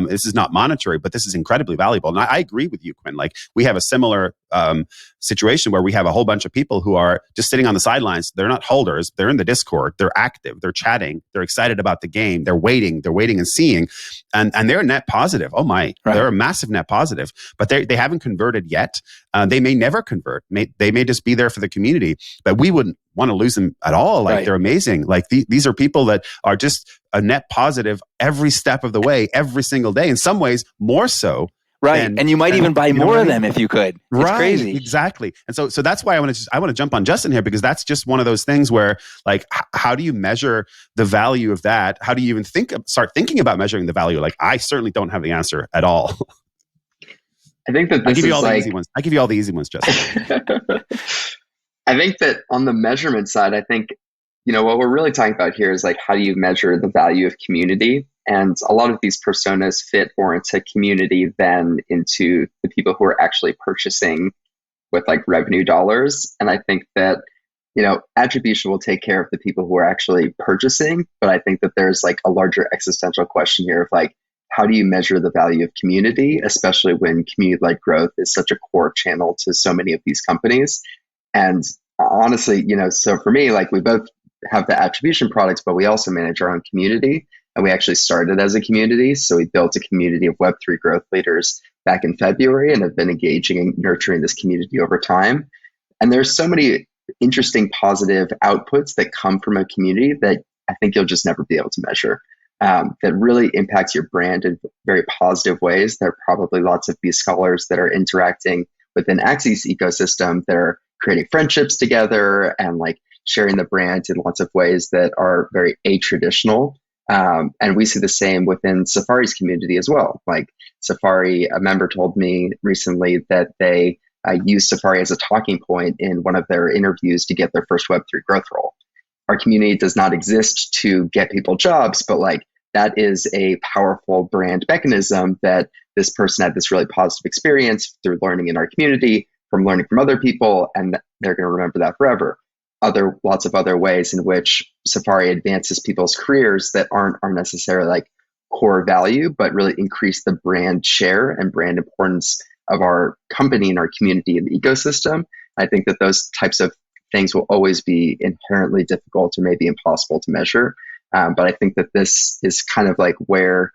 This is not monetary, but this is incredibly valuable. And I agree with you, Quinn. Like, we have a similar situation where we have a whole bunch of people who are just sitting on the sidelines. They're not holders. They're in the Discord. They're active. They're chatting. They're excited about the game. They're waiting and seeing. And they're net positive. Oh my, right. They're a massive net positive, but they haven't converted yet. They may never convert. They may just be there for the community, but we wouldn't want to lose them at all. Like, right. They're amazing. Like these are people that are just a net positive every step of the way, every single day. In some ways, more so. Right. And you might even buy more of them if you could. It's right, crazy. Exactly. And so that's why I want to jump on Justin here, because that's just one of those things where, like, how do you measure the value of that? How do you even start thinking about measuring the value? Like, I certainly don't have the answer at all. I think that this I give you all like, the easy ones. I give you all the easy ones, Justin. I think that on the measurement side, I think, what we're really talking about here is like, how do you measure the value of community? And a lot of these personas fit more into community than into the people who are actually purchasing with like revenue dollars. And I think that, attribution will take care of the people who are actually purchasing. But I think that there's like a larger existential question here of like, how do you measure the value of community, especially when community-led growth is such a core channel to so many of these companies? And honestly, so for me, like, we both have the attribution products, but we also manage our own community. And we actually started as a community. So we built a community of Web3 growth leaders back in February and have been engaging and nurturing this community over time. And there's so many interesting positive outputs that come from a community that I think you'll just never be able to measure. That really impacts your brand in very positive ways. There are probably lots of these scholars that are interacting within Axie's ecosystem. They're creating friendships together and like sharing the brand in lots of ways that are very a-traditional. And we see the same within Safari's community as well. Like, Safari, a member told me recently that they used Safari as a talking point in one of their interviews to get their first Web3 growth role. Our community does not exist to get people jobs, but like, that is a powerful brand mechanism that this person had this really positive experience through learning in our community, from learning from other people, and they're going to remember that forever. Lots of other ways in which Safari advances people's careers that aren't necessarily like core value, but really increase the brand share and brand importance of our company and our community and the ecosystem. I think that those types of things will always be inherently difficult or maybe impossible to measure. But I think that this is kind of like where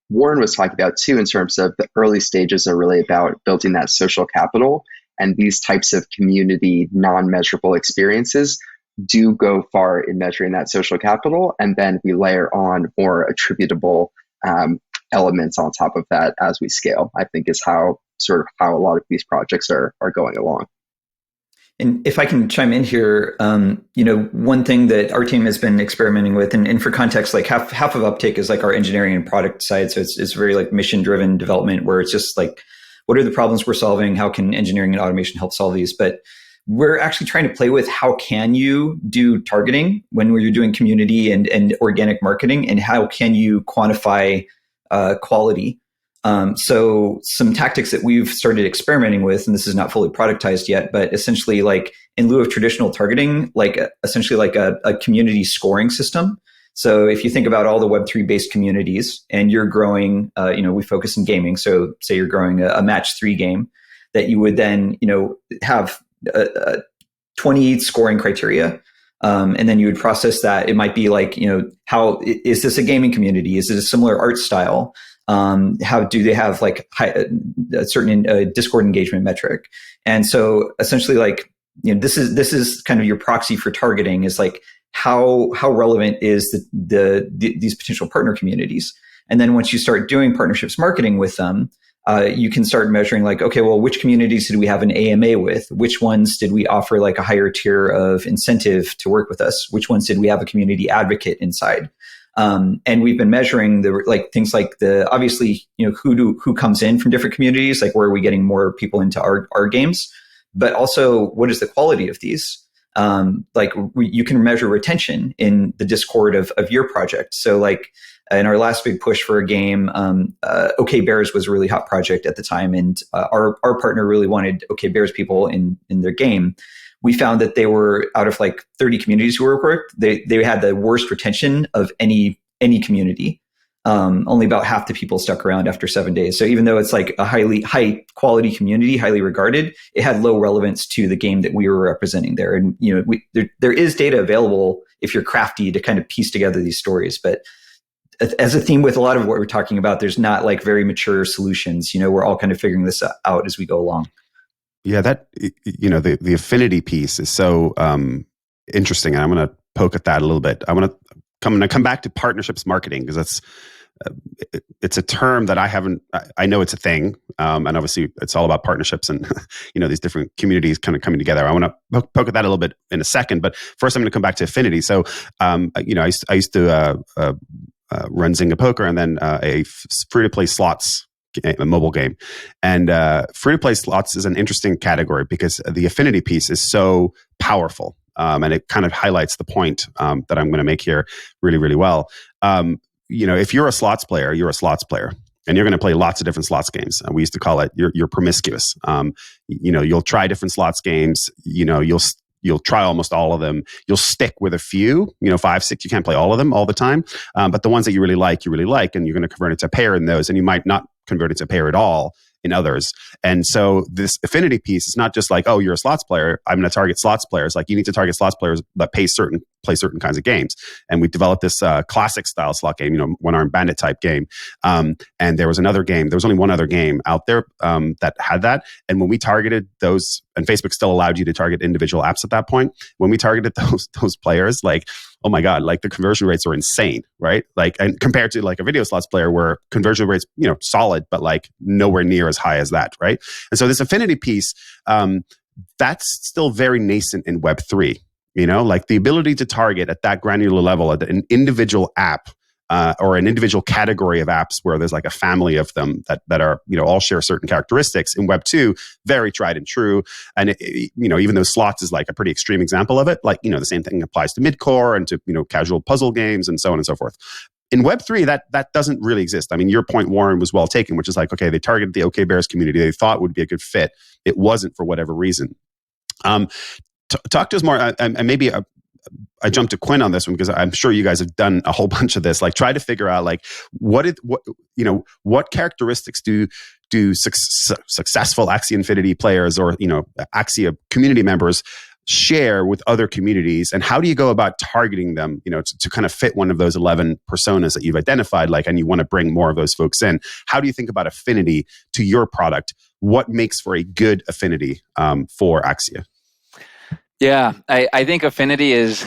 Warren was talking about too, in terms of the early stages are really about building that social capital. And these types of community non-measurable experiences do go far in measuring that social capital. And then we layer on more attributable elements on top of that as we scale, I think is how a lot of these projects are going along. And if I can chime in here, one thing that our team has been experimenting with, and for context, like half of Uptake is like our engineering and product side. So it's very like mission-driven development, where it's just like, what are the problems we're solving? How can engineering and automation help solve these? But we're actually trying to play with how can you do targeting when you're doing community and organic marketing, and how can you quantify quality. So some tactics that we've started experimenting with, and this is not fully productized yet, but essentially like in lieu of traditional targeting, like essentially like a community scoring system. So if you think about all the Web3 based communities and you're growing, we focus in gaming. So say you're growing a match 3 game, that you would then, have 20 scoring criteria. And then you would process that. It might be like, how is this a gaming community? Is it a similar art style? How do they have like a certain Discord engagement metric? And so essentially, like, this is kind of your proxy for targeting, is like how relevant is these potential partner communities. And then once you start doing partnerships marketing with them, you can start measuring like, okay, well, which communities did we have an AMA with? Which ones did we offer like a higher tier of incentive to work with us? Which ones did we have a community advocate inside? And we've been measuring things like obviously, who comes in from different communities, like where are we getting more people into our games, but also what is the quality of these? You can measure retention in the Discord of your project. So like in our last big push for a game, OK Bears was a really hot project at the time. And our partner really wanted OK Bears people in their game. We found that they were, out of like 30 communities who worked, they had the worst retention of any community. Only about half the people stuck around after 7 days. So even though it's like a high quality community, highly regarded, it had low relevance to the game that we were representing there. And there is data available if you're crafty to kind of piece together these stories. But as a theme with a lot of what we're talking about, there's not like very mature solutions. We're all kind of figuring this out as we go along. Yeah, that the affinity piece is so interesting, and I'm going to poke at that a little bit. I'm going to come back to partnerships marketing, because that's it's a term that I know it's a thing, and obviously it's all about partnerships and these different communities kind of coming together. I want to poke at that a little bit in a second, but first I'm going to come back to affinity. So I used to run Zynga Poker, and then a free to play slots, a mobile game. And free to play slots is an interesting category because the affinity piece is so powerful. And it kind of highlights the point that I'm going to make here really, really well. If you're a slots player, you're a slots player. And you're going to play lots of different slots games. We used to call it you're promiscuous. You'll try different slots games. You'll try almost all of them. You'll stick with a few, 5, 6. You can't play all of them all the time. But the ones that you really like, and you're going to convert it to pair in those. And you might not convert it to pair at all in others. And so this affinity piece is not just like, oh, you're a slots player, I'm going to target slots players. Like, you need to target slots players that play certain kinds of games. And we developed this classic style slot game, one-armed bandit type game. And there was only one other game out there that had that. And when we targeted those, and Facebook still allowed you to target individual apps at that point, when we targeted those players, like, oh my God, like the conversion rates are insane, right? Like, and compared to like a video slots player where conversion rates, solid, but like nowhere near as high as that, right? And so this affinity piece, that's still very nascent in Web3, like the ability to target at that granular level at an individual app or an individual category of apps where there's like a family of them that are, all share certain characteristics. In Web 2, very tried and true. And, even though slots is like a pretty extreme example of it, like, the same thing applies to mid-core and to, casual puzzle games and so on and so forth. In Web 3, that doesn't really exist. I mean, your point, Warren, was well taken, which is like, okay, they targeted the OK Bears community. They thought would be a good fit. It wasn't for whatever reason. Talk to us more, and maybe I jumped to Quinn on this one because I'm sure you guys have done a whole bunch of this. Like, try to figure out like what characteristics do successful Axie Infinity players or Axie community members share with other communities, and how do you go about targeting them? To kind of fit one of those 11 personas that you've identified, like, and you want to bring more of those folks in. How do you think about affinity to your product? What makes for a good affinity for Axia? Yeah, I think affinity is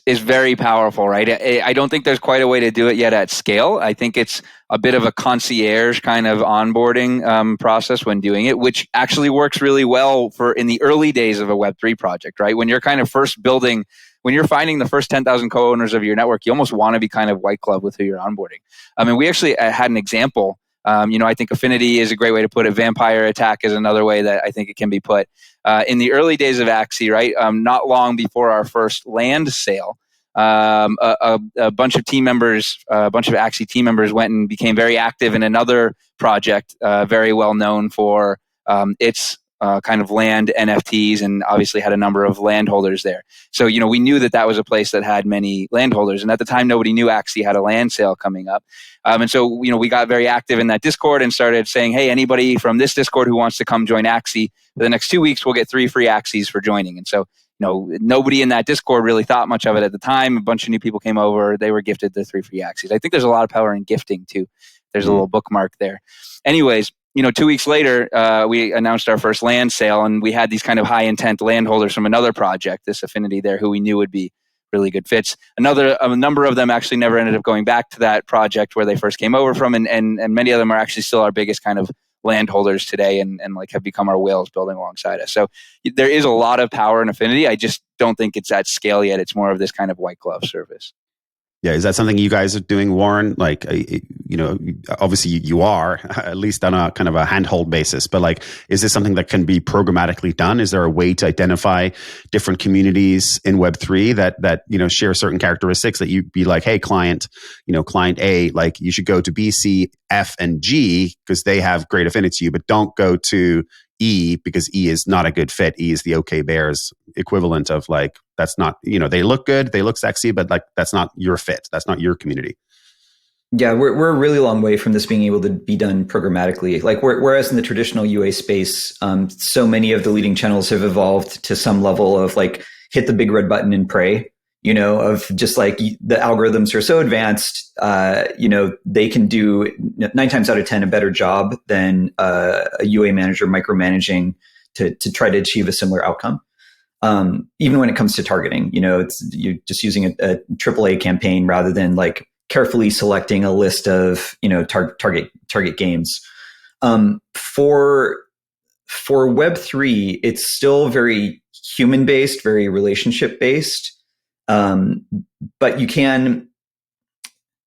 very powerful, right? I don't think there's quite a way to do it yet at scale. I think it's a bit of a concierge kind of onboarding process when doing it, which actually works really well for in the early days of a Web3 project, right? When you're kind of first building, when you're finding the first 10,000 co-owners of your network, you almost want to be kind of white glove with who you're onboarding. I mean, we actually had an example. I think affinity is a great way to put it. Vampire attack is another way that I think it can be put. In the early days of Axie, right, not long before our first land sale, a bunch of team members, a bunch of Axie team members went and became very active in another project, very well known for its kind of land NFTs, and obviously had a number of landholders there. So, we knew that was a place that had many landholders. And at the time, nobody knew Axie had a land sale coming up. And so, we got very active in that Discord and started saying, hey, anybody from this Discord who wants to come join Axie, for the next 2 weeks, we'll get 3 free Axies for joining. And so, nobody in that Discord really thought much of it at the time. A bunch of new people came over. They were gifted the 3 free Axies. I think there's a lot of power in gifting too. There's a little bookmark there. Anyways, 2 weeks later, we announced our first land sale, and we had these kind of high intent landholders from another project, this affinity there, who we knew would be really good fits. A number of them actually never ended up going back to that project where they first came over from, and many of them are actually still our biggest kind of landholders today, and like have become our whales building alongside us. So there is a lot of power in affinity. I just don't think it's at scale yet. It's more of this kind of white glove service. Yeah, is that something you guys are doing, Warren? Like, obviously you are, at least on a kind of a handhold basis, but like, is this something that can be programmatically done? Is there a way to identify different communities in Web3 that share certain characteristics that you'd be like, hey, client A, like you should go to B, C, F, and G because they have great affinity to you, but don't go to E because E is not a good fit. E is the OK Bears equivalent of like, that's not, they look good, they look sexy, but like, that's not your fit. That's not your community. Yeah, we're a really long way from this being able to be done programmatically. Like whereas in the traditional UA space, so many of the leading channels have evolved to some level of like hit the big red button and pray. Of just like the algorithms are so advanced, they can do 9 times out of 10 a better job than a UA manager micromanaging to try to achieve a similar outcome. Even when it comes to targeting, you're just using a AAA campaign rather than like carefully selecting a list of, target games. For Web3, it's still very human-based, very relationship-based. But you can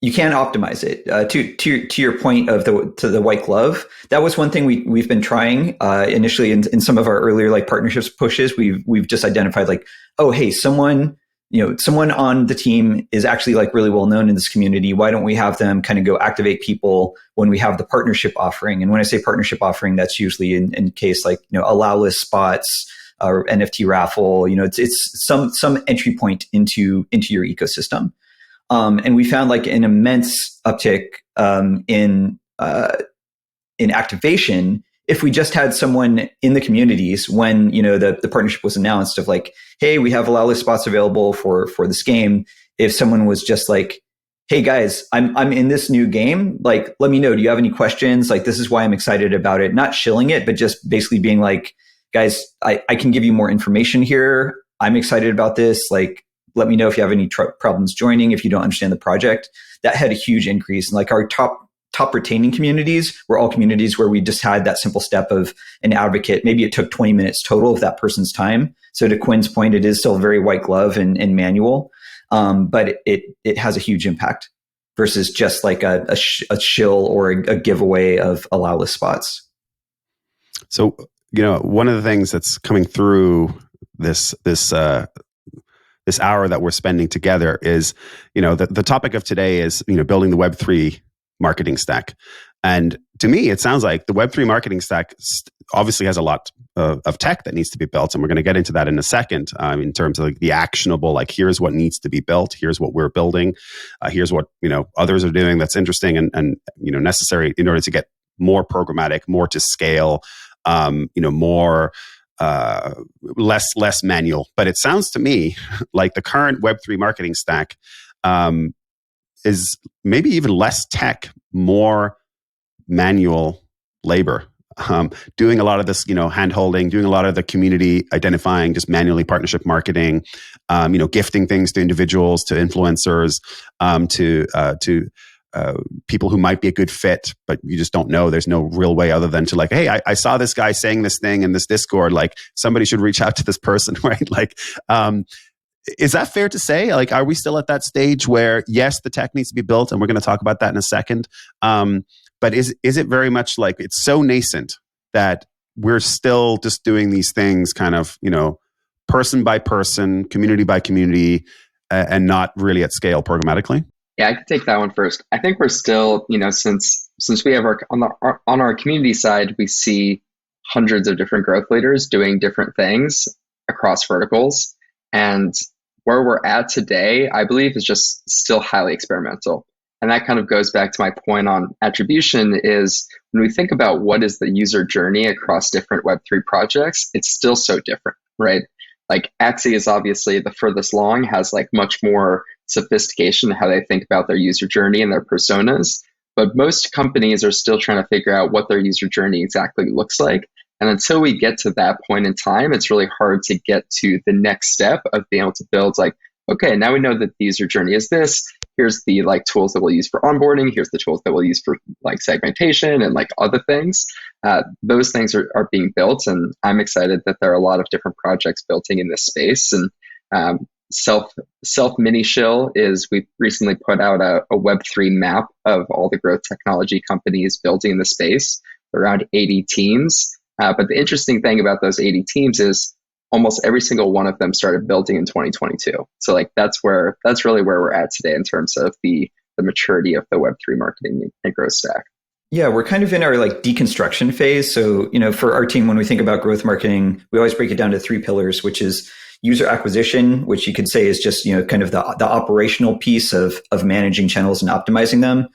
optimize it. To your point of the white glove, that was one thing we've been trying initially in some of our earlier like partnerships pushes. We've just identified like, oh hey, someone on the team is actually like really well known in this community. Why don't we have them kind of go activate people when we have the partnership offering? And when I say partnership offering, that's usually in case like allow list spots. Or NFT raffle, it's some entry point into your ecosystem, and we found like an immense uptick in activation if we just had someone in the communities when the partnership was announced of like, hey, we have allow list spots available for this game. If someone was just like, hey guys, I'm in this new game, like let me know. Do you have any questions? Like this is why I'm excited about it. Not shilling it, but just basically being like, guys, I can give you more information here. I'm excited about this. Like, let me know if you have any problems joining, if you don't understand the project. That had a huge increase. And like our top retaining communities were all communities where we just had that simple step of an advocate. Maybe it took 20 minutes total of that person's time. So to Quinn's point, it is still very white glove and manual, but it has a huge impact versus just like a shill or a giveaway of allow list spots. So, one of the things that's coming through this hour that we're spending together is, the topic of today is, building the Web3 marketing stack. And to me, it sounds like the Web3 marketing stack obviously has a lot of tech that needs to be built. And we're going to get into that in a second in terms of like the actionable, like here's what needs to be built. Here's what we're building. Here's what, others are doing that's interesting and necessary in order to get more programmatic, more to scale, more less manual. But it sounds to me like the current Web3 marketing stack is maybe even less tech, more manual labor. Doing a lot of this, hand holding, doing a lot of the community identifying, just manually partnership marketing, gifting things to individuals, to influencers, to people who might be a good fit, but you just don't know. There's no real way other than to like, hey, I saw this guy saying this thing in this Discord. Like somebody should reach out to this person, right? Like, is that fair to say? Like, are we still at that stage where yes, the tech needs to be built, and we're going to talk about that in a second. But is it very much like it's so nascent that we're still just doing these things kind of, person by person, community by community, and not really at scale programmatically? Yeah, I can take that one first. I think we're still, since we have on our community side, we see hundreds of different growth leaders doing different things across verticals. And where we're at today, I believe, is just still highly experimental. And that kind of goes back to my point on attribution is when we think about what is the user journey across different Web3 projects, it's still so different, right? Like Axie is obviously the furthest along, has like much more sophistication in how they think about their user journey and their personas. But most companies are still trying to figure out what their user journey exactly looks like. And until we get to that point in time, it's really hard to get to the next step of being able to build like, okay, now we know that the user journey is this. Here's the like tools that we'll use for onboarding. Here's the tools that we'll use for like segmentation and like other things. Those things are being built, and I'm excited that there are a lot of different projects building in this space. And self mini shill is we recently put out a Web3 map of all the growth technology companies building in the space, around 80 teams. But the interesting thing about those 80 teams is almost every single one of them started building in 2022. So like that's really where we're at today in terms of the maturity of the Web3 marketing and growth stack. Yeah, we're kind of in our like deconstruction phase. So, for our team, when we think about growth marketing, we always break it down to 3 pillars, which is user acquisition, which you could say is just, kind of the operational piece of managing channels and optimizing them.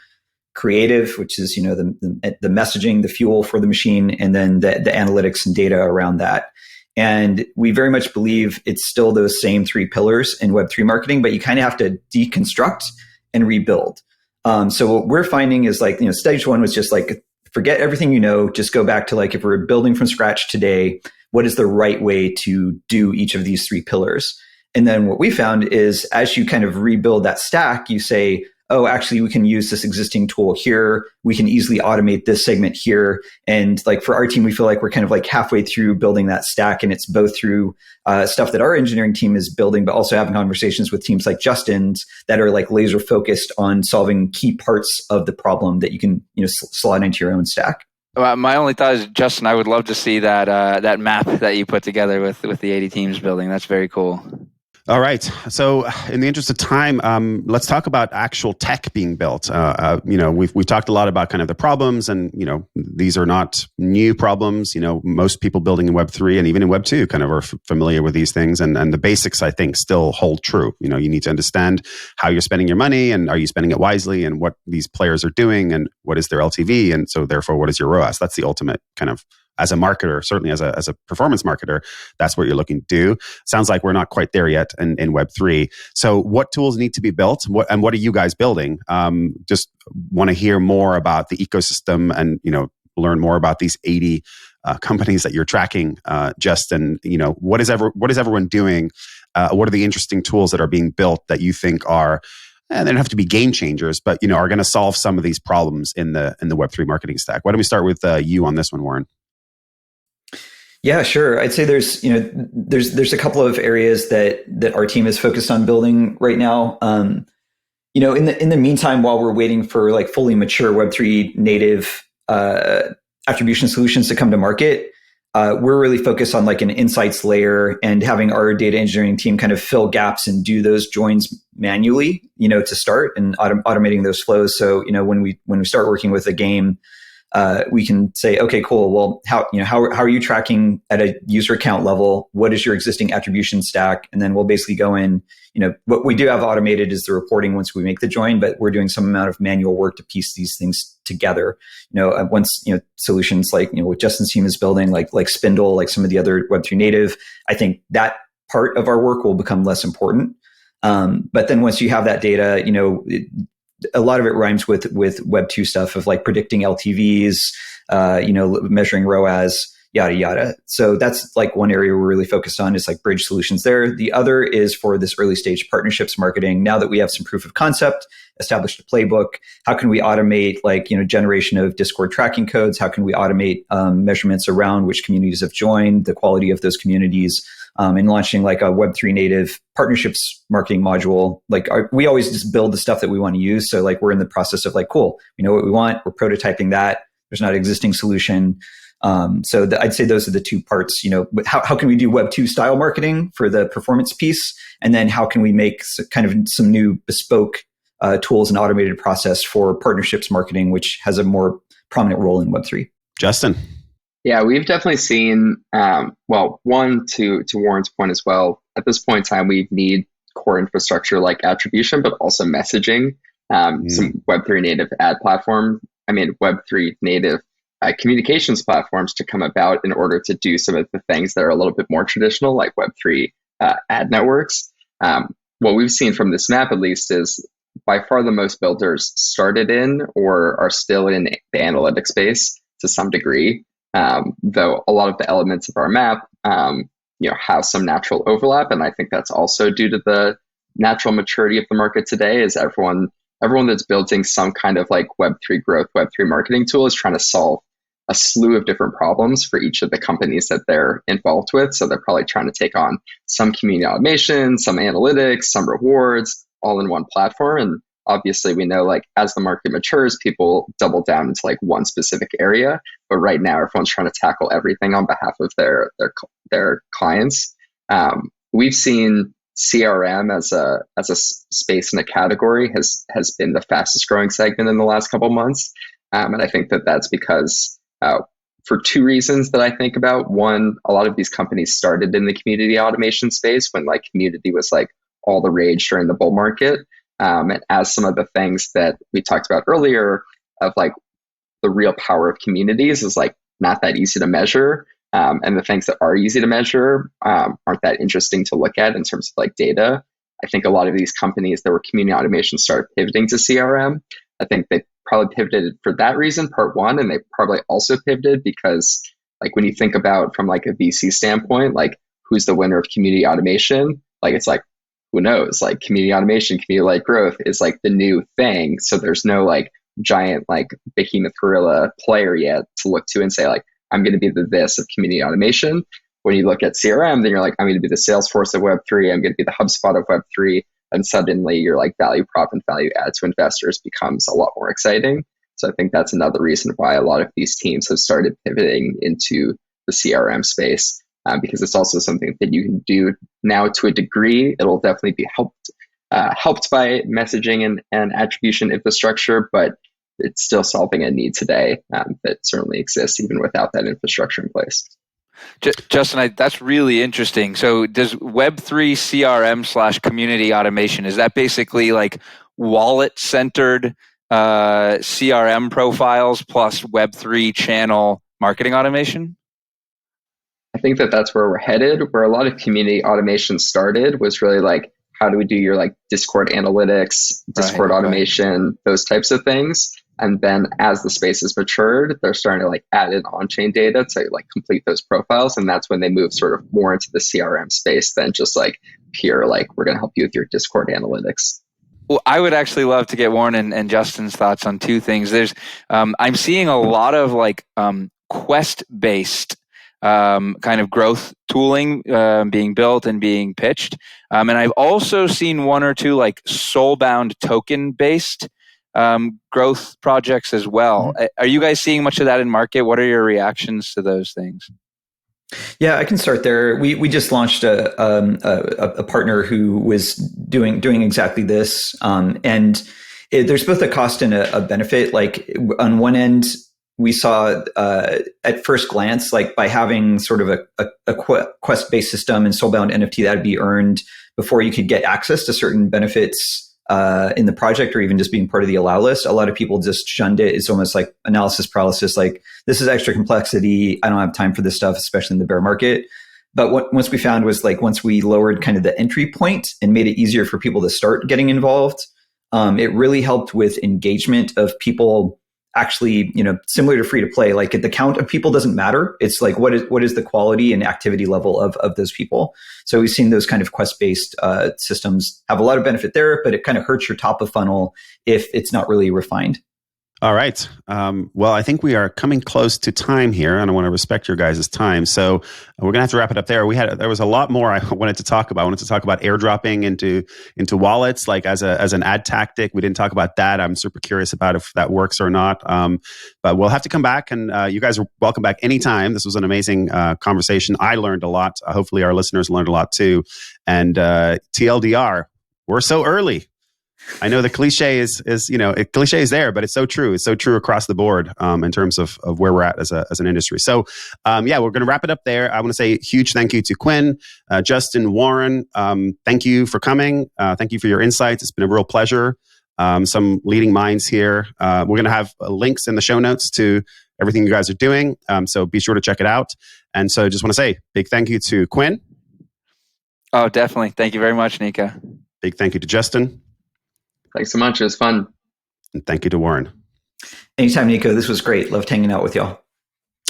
Creative, which is, the messaging, the fuel for the machine, and then the analytics and data around that. And we very much believe it's still those same 3 pillars in Web3 marketing, but you kind of have to deconstruct and rebuild. So what we're finding is like, stage 1 was just like, forget everything just go back to like, if we're building from scratch today, what is the right way to do each of these 3 pillars? And then what we found is as you kind of rebuild that stack, you say, oh, actually, we can use this existing tool here. We can easily automate this segment here. And like for our team, we feel like we're kind of like halfway through building that stack. And it's both through stuff that our engineering team is building, but also having conversations with teams like Justin's that are like laser focused on solving key parts of the problem that you can slot into your own stack. Well, my only thought is, Justin, I would love to see that that map that you put together with the 80 teams building. That's very cool. All right. So in the interest of time, let's talk about actual tech being built. We've talked a lot about kind of the problems, and, these are not new problems. Most people building in Web3 and even in Web2 kind of are familiar with these things. And the basics, I think, still hold true. You need to understand how you're spending your money, and are you spending it wisely, and what these players are doing, and what is their LTV. And so therefore, what is your ROAS? That's the ultimate kind of, as a marketer, certainly as a performance marketer, that's what you're looking to do. Sounds like we're not quite there yet in Web3. So what tools need to be built? What are you guys building? Just want to hear more about the ecosystem and, learn more about these 80 companies that you're tracking, Justin. What is everyone doing? What are the interesting tools that are being built that you think are, they don't have to be game changers, but, are going to solve some of these problems in the Web3 marketing stack? Why don't we start with you on this one, Warren? Yeah, sure. I'd say there's a couple of areas that our team is focused on building right now. In the meantime, while we're waiting for like fully mature Web3 native attribution solutions to come to market, we're really focused on like an insights layer and having our data engineering team kind of fill gaps and do those joins manually, to start, and automating those flows. So, when we start working with a game, we can say, okay, cool. Well, how are you tracking at a user account level? What is your existing attribution stack? And then we'll basically go in, what we do have automated is the reporting once we make the join, but we're doing some amount of manual work to piece these things together. Once, solutions like, what Justin's team is building, like Spindle, like some of the other Web3 native, I think that part of our work will become less important. But then once you have that data, a lot of it rhymes with Web2 stuff of like predicting LTVs, measuring ROAS, yada, yada. So that's like one area we're really focused on is like bridge solutions there. The other is for this early stage partnerships marketing. Now that we have some proof of concept, established a playbook, how can we automate like, generation of Discord tracking codes? How can we automate measurements around which communities have joined, the quality of those communities? And launching like a Web3 native partnerships marketing module. Like we always just build the stuff that we want to use. So like we're in the process of like, cool, we know what we want. We're prototyping that. There's not an existing solution. So I'd say those are the 2 parts. How can we do Web2 style marketing for the performance piece? And then how can we make kind of some new bespoke tools and automated process for partnerships marketing, which has a more prominent role in Web3? Justin. Yeah, we've definitely seen, one, to Warren's point as well, at this point in time, we need core infrastructure like attribution, but also messaging, some Web3 native ad platform, Web3 native communications platforms to come about in order to do some of the things that are a little bit more traditional, like Web3 ad networks. What we've seen from this map, at least, is by far the most builders started in or are still in the analytics space to some degree. Though a lot of the elements of our map, have some natural overlap, and I think that's also due to the natural maturity of the market today. Is everyone that's building some kind of like Web3 growth, Web3 marketing tool is trying to solve a slew of different problems for each of the companies that they're involved with. So they're probably trying to take on some community automation, some analytics, some rewards, all in one platform. And obviously, we know like as the market matures, people double down into like one specific area. But right now, everyone's trying to tackle everything on behalf of their clients. We've seen CRM as a space and a category has been the fastest growing segment in the last couple of months, and I think that that's because for two reasons that I think about. One, a lot of these companies started in the community automation space when like community was like all the rage during the bull market. And as some of the things that we talked about earlier of like the real power of communities is like not that easy to measure. And the things that are easy to measure aren't that interesting to look at in terms of like data. I think a lot of these companies that were community automation started pivoting to CRM. I think they probably pivoted for that reason, part one, and they probably also pivoted because like when you think about from like a VC standpoint, like who's the winner of community automation? Like it's like, who knows? Like community automation, community-led growth is like the new thing. So there's no like giant like behemoth gorilla player yet to look to and say like, I'm going to be the this of community automation. When you look at CRM, then you're like, I'm going to be the Salesforce of Web3. I'm going to be the HubSpot of Web3. And suddenly your like value prop and value add to investors becomes a lot more exciting. So I think that's another reason why a lot of these teams have started pivoting into the CRM space, because it's also something that you can do now to a degree. It'll definitely be helped by messaging and attribution infrastructure, but it's still solving a need today that certainly exists even without that infrastructure in place. Justin, that's really interesting. So does Web3 CRM / community automation, is that basically like wallet-centered CRM profiles plus Web3 channel marketing automation? I think that that's where we're headed. Where a lot of community automation started was really like, how do we do your like Discord analytics, Discord automation, those types of things. And then as the space has matured, they're starting to like add in on-chain data to like complete those profiles. And that's when they move sort of more into the CRM space than just like pure, like we're going to help you with your Discord analytics. Well, I would actually love to get Warren and Justin's thoughts on two things. There's, I'm seeing a lot of like quest-based kind of growth tooling being built and being pitched. And I've also seen one or two like soulbound token-based growth projects as well. Mm-hmm. Are you guys seeing much of that in market? What are your reactions to those things? Yeah, I can start there. We just launched a partner who was doing exactly this, and there's both a cost and a benefit. Like on one end, we saw at first glance, like by having sort of a quest-based system and soulbound NFT that'd be earned before you could get access to certain benefits in the project or even just being part of the allow list. A lot of people just shunned it. It's almost like analysis paralysis, like this is extra complexity. I don't have time for this stuff, especially in the bear market. But once we found was like, once we lowered kind of the entry point and made it easier for people to start getting involved, it really helped with engagement of people actually, similar to free to play. Like the count of people doesn't matter. It's like, what is the quality and activity level of those people? So we've seen those kind of quest-based systems have a lot of benefit there, but it kind of hurts your top of funnel if it's not really refined. All right. Well, I think we are coming close to time here, and I want to respect your guys' time. So we're going to have to wrap it up there. There was a lot more I wanted to talk about. I wanted to talk about airdropping into wallets, like as an ad tactic. We didn't talk about that. I'm super curious about if that works or not. But we'll have to come back, and you guys are welcome back anytime. This was an amazing conversation. I learned a lot. Hopefully our listeners learned a lot too. And TLDR, we're so early. I know the cliche is cliche is there, but it's so true. It's so true across the board in terms of where we're at as an industry. So we're going to wrap it up there. I want to say a huge thank you to Quinn, Justin, Warren. Thank you for coming. Thank you for your insights. It's been a real pleasure. Some leading minds here. We're going to have links in the show notes to everything you guys are doing. So be sure to check it out. And so just want to say big thank you to Quinn. Oh, definitely. Thank you very much, Nico. Big thank you to Justin. Thanks so much. It was fun. And thank you to Warren. Anytime, Nico. This was great. Loved hanging out with y'all.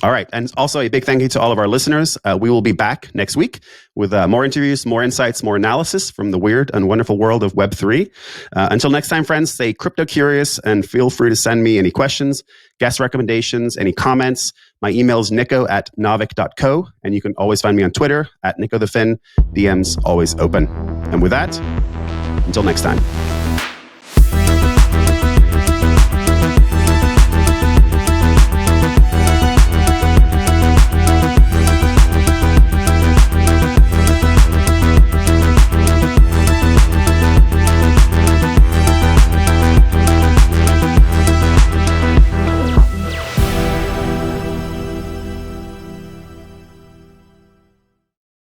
All right. And also a big thank you to all of our listeners. We will be back next week with more interviews, more insights, more analysis from the weird and wonderful world of Web3. Until next time, friends, stay crypto curious and feel free to send me any questions, guest recommendations, any comments. My email is nico@naavik.co, and you can always find me on Twitter @NicoTheFin. DMs always open. And with that, until next time.